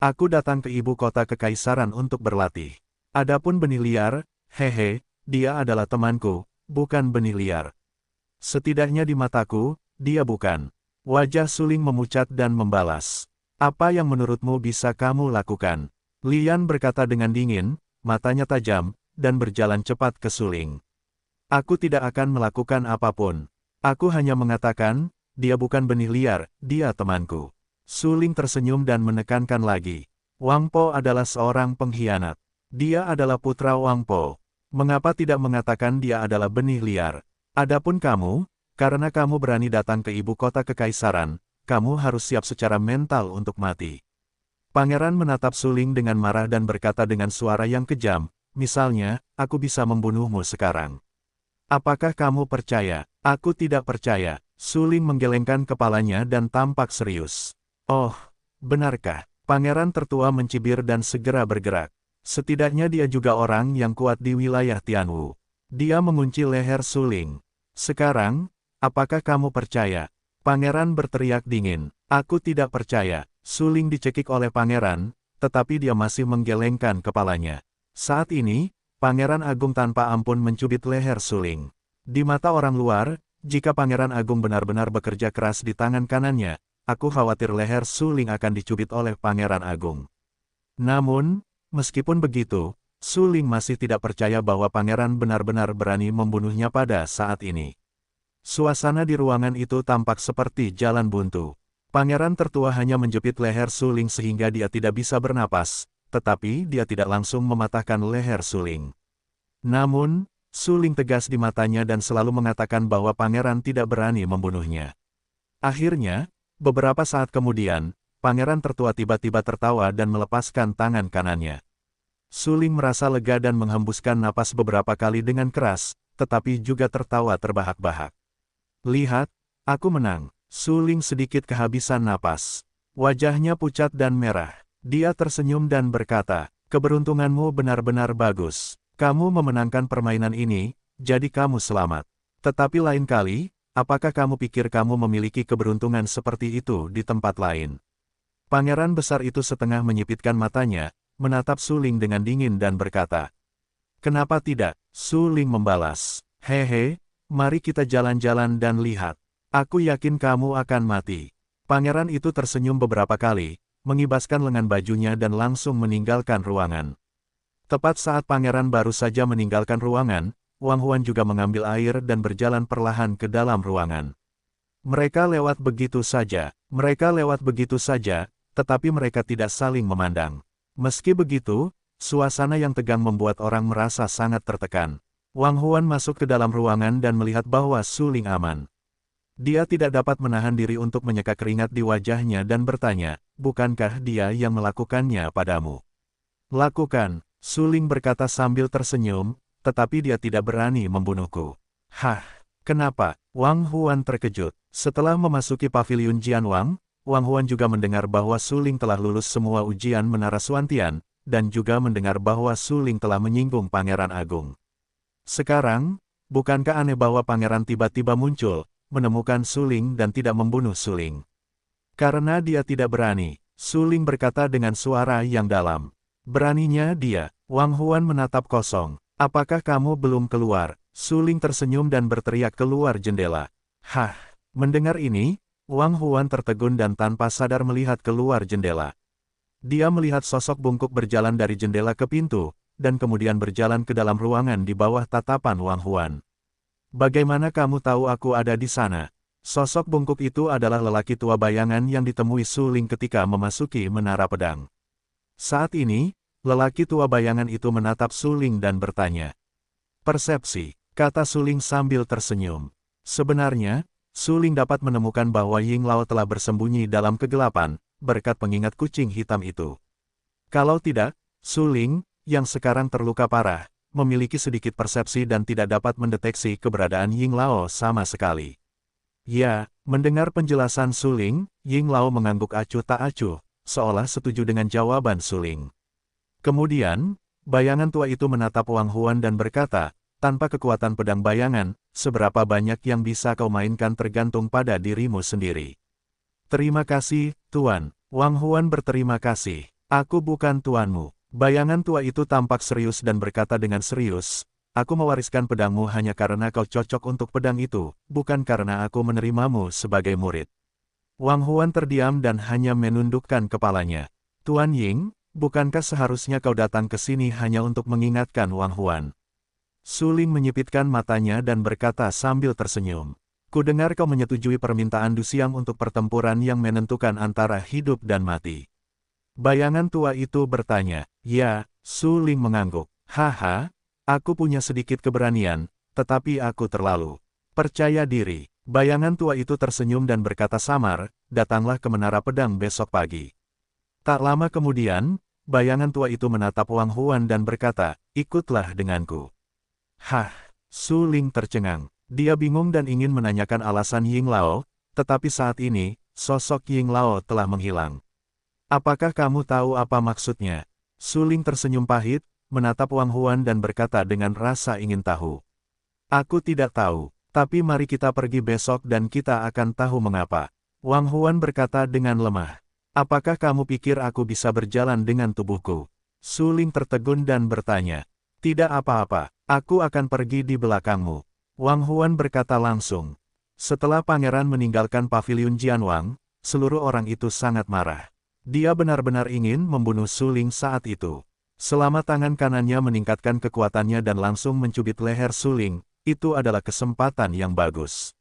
Aku datang ke ibu kota kekaisaran untuk berlatih. Adapun benih liar, hehe, dia adalah temanku, bukan benih liar. Setidaknya di mataku, dia bukan." Wajah suling memucat dan membalas. "Apa yang menurutmu bisa kamu lakukan?" Li Yan berkata dengan dingin, matanya tajam, dan berjalan cepat ke suling. "Aku tidak akan melakukan apapun. Aku hanya mengatakan, dia bukan benih liar, dia temanku." Suling tersenyum dan menekankan lagi. "Wang Po adalah seorang pengkhianat. Dia adalah putra Wang Po. Mengapa tidak mengatakan dia adalah benih liar? Adapun kamu, karena kamu berani datang ke ibu kota kekaisaran, kamu harus siap secara mental untuk mati." Pangeran menatap suling dengan marah dan berkata dengan suara yang kejam, "Misalnya, aku bisa membunuhmu sekarang. Apakah kamu percaya?" "Aku tidak percaya." Suling menggelengkan kepalanya dan tampak serius. "Oh, benarkah?" Pangeran tertua mencibir dan segera bergerak. Setidaknya dia juga orang yang kuat di wilayah Tianwu. Dia mengunci leher suling. "Sekarang, apakah kamu percaya?" Pangeran berteriak dingin. "Aku tidak percaya." Suling dicekik oleh pangeran, tetapi dia masih menggelengkan kepalanya. Saat ini, Pangeran Agung tanpa ampun mencubit leher suling. Di mata orang luar, jika Pangeran Agung benar-benar bekerja keras di tangan kanannya, aku khawatir leher suling akan dicubit oleh Pangeran Agung. Namun, meskipun begitu, suling masih tidak percaya bahwa pangeran benar-benar berani membunuhnya pada saat ini. Suasana di ruangan itu tampak seperti jalan buntu. Pangeran tertua hanya menjepit leher suling sehingga dia tidak bisa bernapas, tetapi dia tidak langsung mematahkan leher suling. Namun, suling tegas di matanya dan selalu mengatakan bahwa pangeran tidak berani membunuhnya. Akhirnya, beberapa saat kemudian, pangeran tertua tiba-tiba tertawa dan melepaskan tangan kanannya. Suling merasa lega dan menghembuskan napas beberapa kali dengan keras, tetapi juga tertawa terbahak-bahak. "Lihat, aku menang." Suling sedikit kehabisan napas. Wajahnya pucat dan merah. Dia tersenyum dan berkata, "Keberuntunganmu benar-benar bagus. Kamu memenangkan permainan ini, jadi kamu selamat. Tetapi lain kali, apakah kamu pikir kamu memiliki keberuntungan seperti itu di tempat lain?" Pangeran besar itu setengah menyipitkan matanya, menatap suling dengan dingin dan berkata, "Kenapa tidak?" Suling membalas, "Hehe, mari kita jalan-jalan dan lihat. Aku yakin kamu akan mati." Pangeran itu tersenyum beberapa kali, mengibaskan lengan bajunya dan langsung meninggalkan ruangan. Tepat saat pangeran baru saja meninggalkan ruangan, Wang Huan juga mengambil air dan berjalan perlahan ke dalam ruangan. Mereka lewat begitu saja, tetapi mereka tidak saling memandang. Meski begitu, suasana yang tegang membuat orang merasa sangat tertekan. Wang Huan masuk ke dalam ruangan dan melihat bahwa Su Ling aman. Dia tidak dapat menahan diri untuk menyeka keringat di wajahnya dan bertanya, bukankah dia yang melakukannya padamu? Lakukan, Su Ling berkata sambil tersenyum, tetapi dia tidak berani membunuhku. Hah, kenapa? Wang Huan terkejut. Setelah memasuki paviliun Jianwang, Wang Huan juga mendengar bahwa Su Ling telah lulus semua ujian Menara Suantian, dan juga mendengar bahwa Su Ling telah menyinggung Pangeran Agung. Sekarang, bukankah aneh bahwa pangeran tiba-tiba muncul, menemukan Su Ling dan tidak membunuh Su Ling? Karena dia tidak berani, Su Ling berkata dengan suara yang dalam. Beraninya dia, Wang Huan menatap kosong. Apakah kamu belum keluar? Su Ling tersenyum dan berteriak keluar jendela. Hah, mendengar ini, Wang Huan tertegun dan tanpa sadar melihat keluar jendela. Dia melihat sosok bungkuk berjalan dari jendela ke pintu, dan kemudian berjalan ke dalam ruangan di bawah tatapan Wang Huan. Bagaimana kamu tahu aku ada di sana? Sosok bungkuk itu adalah lelaki tua bayangan yang ditemui Su Ling ketika memasuki Menara Pedang. Saat ini, lelaki tua bayangan itu menatap Su Ling dan bertanya. Persepsi, kata Su Ling sambil tersenyum. Sebenarnya, Su Ling dapat menemukan bahwa Ying Lao telah bersembunyi dalam kegelapan, berkat pengingat kucing hitam itu. Kalau tidak, Su Ling, yang sekarang terluka parah, memiliki sedikit persepsi dan tidak dapat mendeteksi keberadaan Ying Lao sama sekali. Ya, mendengar penjelasan Su Ling, Ying Lao mengangguk acuh tak acuh, seolah setuju dengan jawaban Su Ling. Kemudian, bayangan tua itu menatap Wang Huan dan berkata, tanpa kekuatan pedang bayangan, seberapa banyak yang bisa kau mainkan tergantung pada dirimu sendiri. Terima kasih, Tuan. Wang Huan berterima kasih. Aku bukan tuanmu. Bayangan tua itu tampak serius dan berkata dengan serius, aku mewariskan pedangmu hanya karena kau cocok untuk pedang itu, bukan karena aku menerimamu sebagai murid. Wang Huan terdiam dan hanya menundukkan kepalanya. Tuan Ying, bukankah seharusnya kau datang ke sini hanya untuk mengingatkan Wang Huan? Su Ling menyipitkan matanya dan berkata sambil tersenyum. Kudengar kau menyetujui permintaan Du Xiang untuk pertempuran yang menentukan antara hidup dan mati. Bayangan tua itu bertanya. Ya, Su Ling mengangguk. Haha, aku punya sedikit keberanian, tetapi aku terlalu percaya diri. Bayangan tua itu tersenyum dan berkata samar, datanglah ke Menara Pedang besok pagi. Tak lama kemudian, bayangan tua itu menatap Wang Huan dan berkata, ikutlah denganku. Hah, Su Ling tercengang. Dia bingung dan ingin menanyakan alasan Ying Lao, tetapi saat ini, sosok Ying Lao telah menghilang. Apakah kamu tahu apa maksudnya? Su Ling tersenyum pahit, menatap Wang Huan dan berkata dengan rasa ingin tahu. Aku tidak tahu, tapi mari kita pergi besok dan kita akan tahu mengapa. Wang Huan berkata dengan lemah. Apakah kamu pikir aku bisa berjalan dengan tubuhku? Su Ling tertegun dan bertanya. Tidak apa-apa, aku akan pergi di belakangmu. Wang Huan berkata langsung. Setelah pangeran meninggalkan paviliun Jianwang, seluruh orang itu sangat marah. Dia benar-benar ingin membunuh Su Ling saat itu. Selama tangan kanannya meningkatkan kekuatannya dan langsung mencubit leher Su Ling, itu adalah kesempatan yang bagus.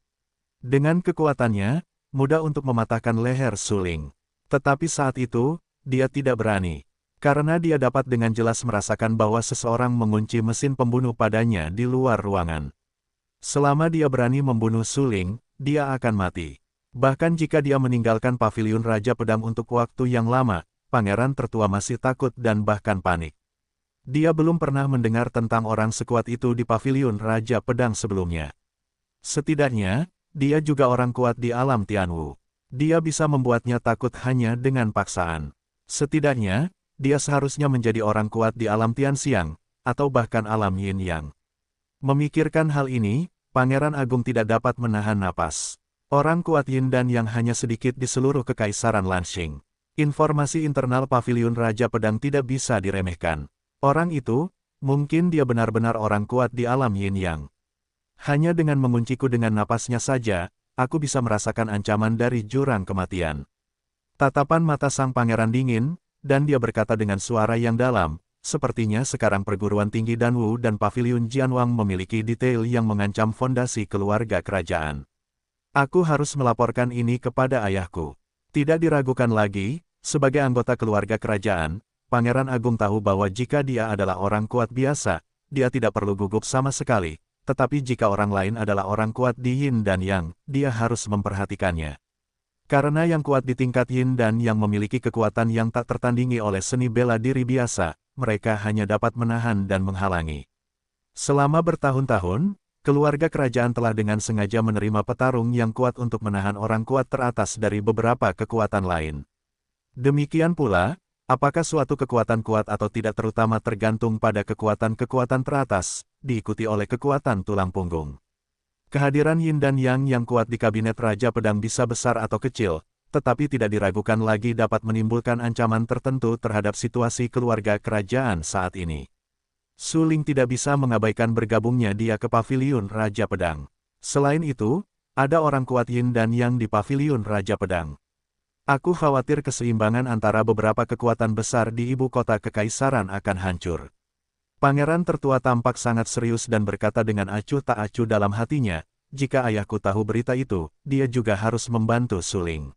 Dengan kekuatannya, mudah untuk mematahkan leher Su Ling. Tetapi saat itu, dia tidak berani. Karena dia dapat dengan jelas merasakan bahwa seseorang mengunci mesin pembunuh padanya di luar ruangan. Selama dia berani membunuh Su Ling, dia akan mati. Bahkan jika dia meninggalkan paviliun Raja Pedang untuk waktu yang lama, pangeran tertua masih takut dan bahkan panik. Dia belum pernah mendengar tentang orang sekuat itu di paviliun Raja Pedang sebelumnya. Setidaknya, dia juga orang kuat di alam Tianwu. Dia bisa membuatnya takut hanya dengan paksaan. Setidaknya, dia seharusnya menjadi orang kuat di alam Tianxiang, atau bahkan alam Yin Yang. Memikirkan hal ini, Pangeran Agung tidak dapat menahan napas. Orang kuat Yin Dan yang hanya sedikit di seluruh kekaisaran Lanxing. Informasi internal paviliun Raja Pedang tidak bisa diremehkan. Orang itu, mungkin dia benar-benar orang kuat di alam Yin Yang. Hanya dengan mengunciku dengan napasnya saja, aku bisa merasakan ancaman dari jurang kematian. Tatapan mata sang pangeran dingin, dan dia berkata dengan suara yang dalam, sepertinya sekarang perguruan tinggi Danwu dan paviliun Jianwang memiliki detail yang mengancam fondasi keluarga kerajaan. Aku harus melaporkan ini kepada ayahku. Tidak diragukan lagi, sebagai anggota keluarga kerajaan, Pangeran Agung tahu bahwa jika dia adalah orang kuat biasa, dia tidak perlu gugup sama sekali, tetapi jika orang lain adalah orang kuat di Yin dan Yang, dia harus memperhatikannya. Karena yang kuat di tingkat Yin dan Yang memiliki kekuatan yang tak tertandingi oleh seni bela diri biasa, mereka hanya dapat menahan dan menghalangi. Selama bertahun-tahun, keluarga kerajaan telah dengan sengaja menerima petarung yang kuat untuk menahan orang kuat teratas dari beberapa kekuatan lain. Demikian pula, apakah suatu kekuatan kuat atau tidak terutama tergantung pada kekuatan-kekuatan teratas, diikuti oleh kekuatan tulang punggung. Kehadiran Yin dan Yang yang kuat di kabinet Raja Pedang bisa besar atau kecil, tetapi tidak diragukan lagi dapat menimbulkan ancaman tertentu terhadap situasi keluarga kerajaan saat ini. Su Ling tidak bisa mengabaikan bergabungnya dia ke paviliun Raja Pedang. Selain itu, ada orang kuat Yin dan Yang di paviliun Raja Pedang. Aku khawatir keseimbangan antara beberapa kekuatan besar di ibu kota kekaisaran akan hancur. Pangeran tertua tampak sangat serius dan berkata dengan acuh tak acuh dalam hatinya, jika ayahku tahu berita itu, dia juga harus membantu Su Ling.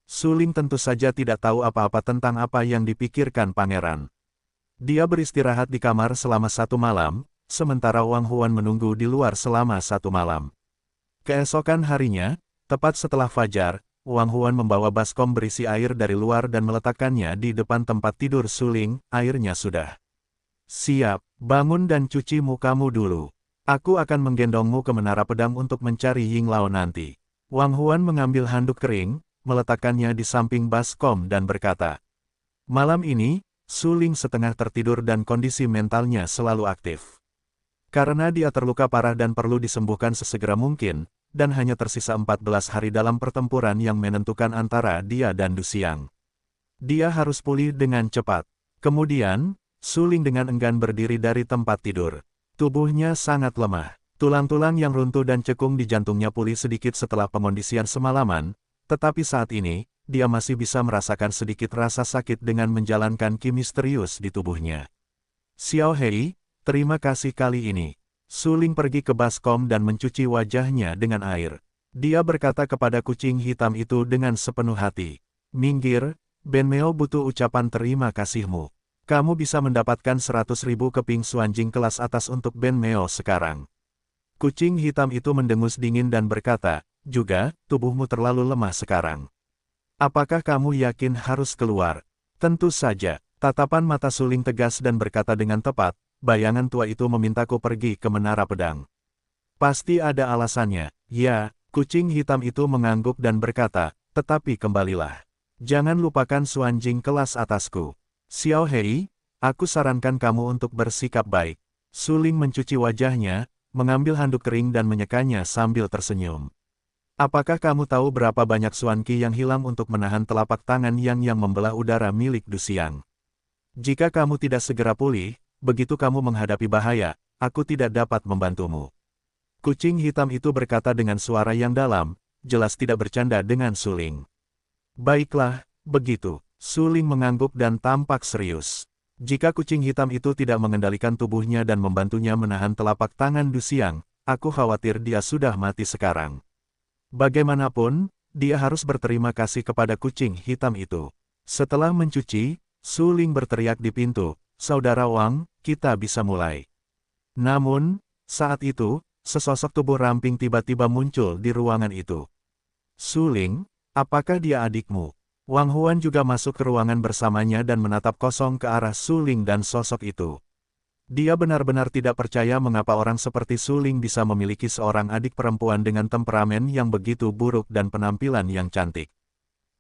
Su Ling tentu saja tidak tahu apa-apa tentang apa yang dipikirkan pangeran. Dia beristirahat di kamar selama 1 malam, sementara Wang Huan menunggu di luar selama 1 malam. Keesokan harinya, tepat setelah fajar, Wang Huan membawa baskom berisi air dari luar dan meletakkannya di depan tempat tidur Su Ling. Airnya sudah siap, bangun dan cuci mukamu dulu. Aku akan menggendongmu ke menara pedang untuk mencari Ying Lao nanti. Wang Huan mengambil handuk kering, meletakkannya di samping baskom dan berkata, malam ini, Su Ling setengah tertidur dan kondisi mentalnya selalu aktif. Karena dia terluka parah dan perlu disembuhkan sesegera mungkin, dan hanya tersisa 14 hari dalam pertempuran yang menentukan antara dia dan Du Xiang. Dia harus pulih dengan cepat. Kemudian, Su Ling dengan enggan berdiri dari tempat tidur. Tubuhnya sangat lemah. Tulang-tulang yang runtuh dan cekung di jantungnya pulih sedikit setelah pengondisian semalaman, tetapi saat ini, dia masih bisa merasakan sedikit rasa sakit dengan menjalankan ki misterius di tubuhnya. Xiao Hei, terima kasih kali ini. Su Ling pergi ke baskom dan mencuci wajahnya dengan air. Dia berkata kepada kucing hitam itu dengan sepenuh hati, minggir, Ben Meo butuh ucapan terima kasihmu. Kamu bisa mendapatkan 100.000 keping suanjing kelas atas untuk Ben Meo sekarang. Kucing hitam itu mendengus dingin dan berkata, juga, tubuhmu terlalu lemah sekarang. Apakah kamu yakin harus keluar? Tentu saja. Tatapan mata Su Ling tegas dan berkata dengan tepat, bayangan tua itu memintaku pergi ke menara pedang. Pasti ada alasannya. Ya, kucing hitam itu mengangguk dan berkata, tetapi kembalilah. Jangan lupakan suanjing kelas atasku. Xiao Hei, aku sarankan kamu untuk bersikap baik. Su Ling mencuci wajahnya, mengambil handuk kering dan menyekanya sambil tersenyum. Apakah kamu tahu berapa banyak suanki yang hilang untuk menahan telapak tangan yang membelah udara milik Du Xiang? Jika kamu tidak segera pulih, begitu kamu menghadapi bahaya, aku tidak dapat membantumu. Kucing hitam itu berkata dengan suara yang dalam, jelas tidak bercanda dengan Su Ling. Baiklah, begitu. Su Ling mengangguk dan tampak serius. Jika kucing hitam itu tidak mengendalikan tubuhnya dan membantunya menahan telapak tangan Du Xiang, aku khawatir dia sudah mati sekarang. Bagaimanapun, dia harus berterima kasih kepada kucing hitam itu. Setelah mencuci, Su Ling berteriak di pintu, Saudara Wang, kita bisa mulai. Namun, saat itu, sesosok tubuh ramping tiba-tiba muncul di ruangan itu. Su Ling, apakah dia adikmu? Wang Huan juga masuk ke ruangan bersamanya dan menatap kosong ke arah Su Ling dan sosok itu. Dia benar-benar tidak percaya mengapa orang seperti Su Ling bisa memiliki seorang adik perempuan dengan temperamen yang begitu buruk dan penampilan yang cantik.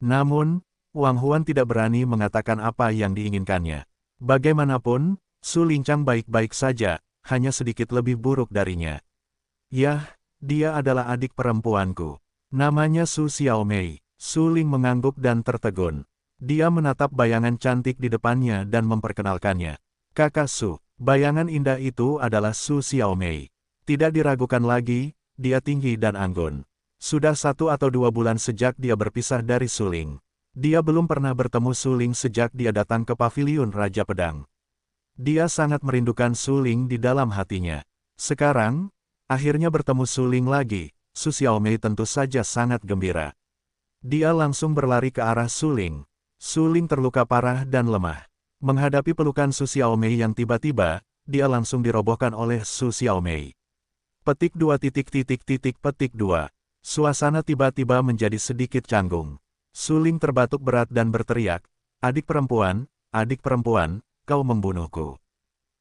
Namun, Wang Huan tidak berani mengatakan apa yang diinginkannya. Bagaimanapun, Su Lincang baik-baik saja, hanya sedikit lebih buruk darinya. Yah, dia adalah adik perempuanku. Namanya Su Xiaomei. Su Ling mengangguk dan tertegun. Dia menatap bayangan cantik di depannya dan memperkenalkannya. Kakak Su, bayangan indah itu adalah Su Xiaomei. Tidak diragukan lagi, dia tinggi dan anggun. Sudah 1 atau 2 bulan sejak dia berpisah dari Su Ling. Dia belum pernah bertemu Su Ling sejak dia datang ke paviliun Raja Pedang. Dia sangat merindukan Su Ling di dalam hatinya. Sekarang, akhirnya bertemu Su Ling lagi, Su Xiaomei tentu saja sangat gembira. Dia langsung berlari ke arah Su Ling. Su Ling terluka parah dan lemah. Menghadapi pelukan Su Xiaomei yang tiba-tiba, dia langsung dirobohkan oleh Su Xiaomei. Petik 2 petik 2. Suasana tiba-tiba menjadi sedikit canggung. Su Ling terbatuk berat dan berteriak, adik perempuan, kau membunuhku.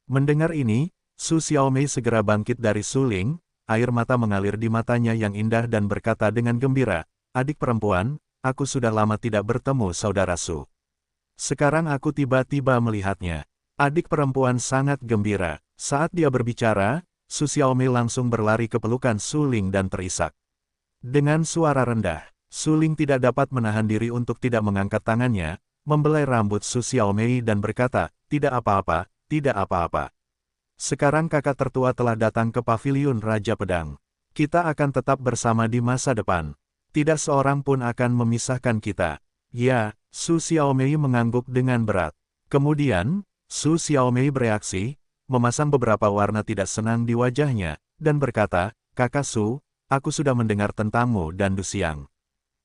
Mendengar ini, Su Xiaomei segera bangkit dari Su Ling, air mata mengalir di matanya yang indah dan berkata dengan gembira, adik perempuan, aku sudah lama tidak bertemu saudara Su. Sekarang aku tiba-tiba melihatnya. Adik perempuan sangat gembira. Saat dia berbicara, Su Xiaomei langsung berlari ke pelukan Su Ling dan terisak. Dengan suara rendah, Su Ling tidak dapat menahan diri untuk tidak mengangkat tangannya, membelai rambut Su Xiaomei dan berkata, tidak apa-apa, tidak apa-apa. Sekarang kakak tertua telah datang ke paviliun Raja Pedang. Kita akan tetap bersama di masa depan. Tidak seorang pun akan memisahkan kita. Ya, Su Xiaomei mengangguk dengan berat. Kemudian, Su Xiaomei bereaksi, memasang beberapa warna tidak senang di wajahnya, dan berkata, kakak Su, aku sudah mendengar tentangmu dan Du Xiang.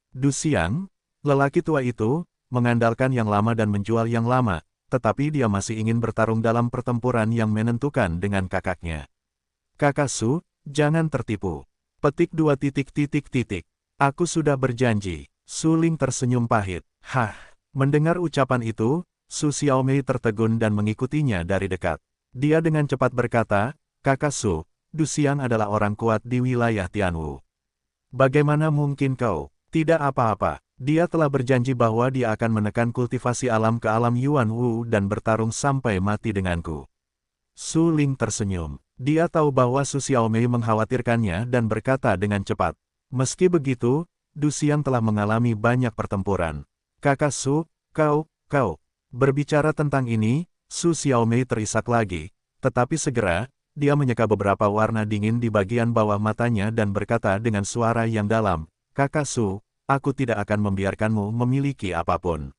Du Xiang, lelaki tua itu, mengandalkan yang lama dan menjual yang lama, tetapi dia masih ingin bertarung dalam pertempuran yang menentukan dengan kakaknya. Kakak Su, jangan tertipu. Petik 2 Aku sudah berjanji. Su Ling tersenyum pahit. Hah, mendengar ucapan itu, Su Xiaomei tertegun dan mengikutinya dari dekat. Dia dengan cepat berkata, kakak Su, Du Xiang adalah orang kuat di wilayah Tianwu. Bagaimana mungkin kau? Tidak apa-apa. Dia telah berjanji bahwa dia akan menekan kultivasi alam ke alam Yuan Wu dan bertarung sampai mati denganku. Su Ling tersenyum. Dia tahu bahwa Su Xiaomei mengkhawatirkannya dan berkata dengan cepat. Meski begitu, Du Xiang telah mengalami banyak pertempuran. Kakak Su, kau. Berbicara tentang ini, Su Xiaomei terisak lagi, tetapi segera, dia menyeka beberapa warna dingin di bagian bawah matanya dan berkata dengan suara yang dalam, kakak Su, aku tidak akan membiarkanmu memiliki apapun.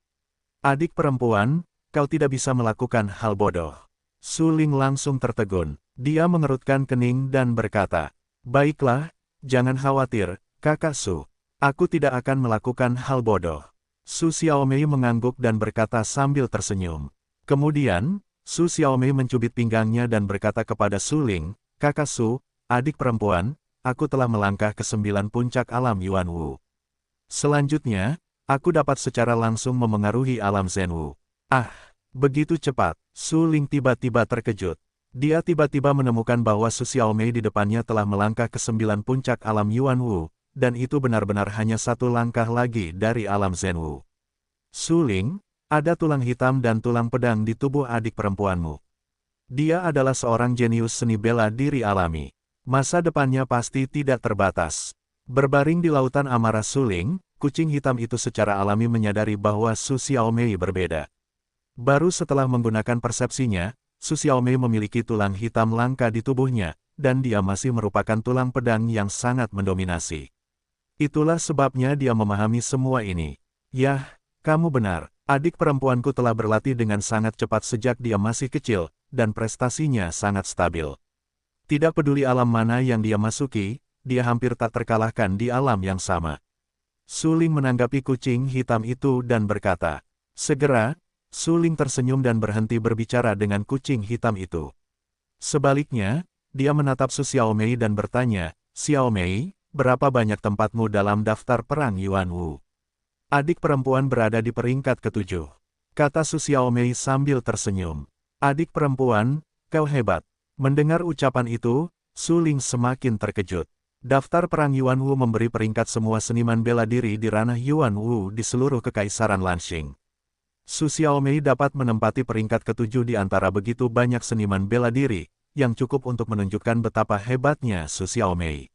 Adik perempuan, kau tidak bisa melakukan hal bodoh. Su Ling langsung tertegun. Dia mengerutkan kening dan berkata, baiklah, jangan khawatir, kakak Su. Aku tidak akan melakukan hal bodoh. Su Xiaomei mengangguk dan berkata sambil tersenyum. Kemudian, Su Xiaomei mencubit pinggangnya dan berkata kepada Su Ling, kakak Su, adik perempuan, aku telah melangkah ke 9 puncak alam Yuan Wu. Selanjutnya, aku dapat secara langsung memengaruhi alam Zhen Wu. Ah, begitu cepat. Su Ling tiba-tiba terkejut. Dia tiba-tiba menemukan bahwa Su Xiaomei di depannya telah melangkah ke 9 puncak alam Yuan Wu, dan itu benar-benar hanya satu langkah lagi dari alam Zhen Wu. Su Ling, ada tulang hitam dan tulang pedang di tubuh adik perempuanmu. Dia adalah seorang jenius seni bela diri alami. Masa depannya pasti tidak terbatas. Berbaring di lautan amarah Su Ling, kucing hitam itu secara alami menyadari bahwa Su Xiaomei berbeda. Baru setelah menggunakan persepsinya, Su Xiaomei memiliki tulang hitam langka di tubuhnya, dan dia masih merupakan tulang pedang yang sangat mendominasi. Itulah sebabnya dia memahami semua ini. Yah, kamu benar, adik perempuanku telah berlatih dengan sangat cepat sejak dia masih kecil, dan prestasinya sangat stabil. Tidak peduli alam mana yang dia masuki, dia hampir tak terkalahkan di alam yang sama. Su Ling menanggapi kucing hitam itu dan berkata. Segera, Su Ling tersenyum dan berhenti berbicara dengan kucing hitam itu. Sebaliknya, dia menatap Su Xiaomei dan bertanya, Xiaomei, berapa banyak tempatmu dalam daftar perang Yuan Wu? Adik perempuan berada di peringkat ke-7. Kata Su Xiaomei sambil tersenyum. Adik perempuan, kau hebat. Mendengar ucapan itu, Su Ling semakin terkejut. Daftar perang Yuan Wu memberi peringkat semua seniman bela diri di ranah Yuan Wu di seluruh Kekaisaran Lanxing. Su Xiaomei dapat menempati peringkat ke-7 di antara begitu banyak seniman bela diri, yang cukup untuk menunjukkan betapa hebatnya Su Xiaomei.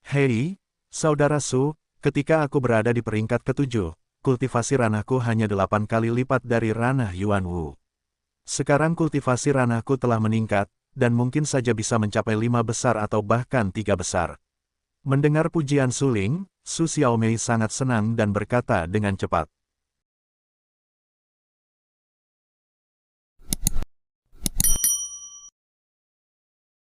Hei, saudara Su, ketika aku berada di peringkat ke-7, kultivasi ranahku hanya 8 kali lipat dari ranah Yuan Wu. Sekarang kultivasi ranahku telah meningkat, dan mungkin saja bisa mencapai 5 besar atau bahkan 3 besar. Mendengar pujian Su Ling, Su Xiaomei sangat senang dan berkata dengan cepat.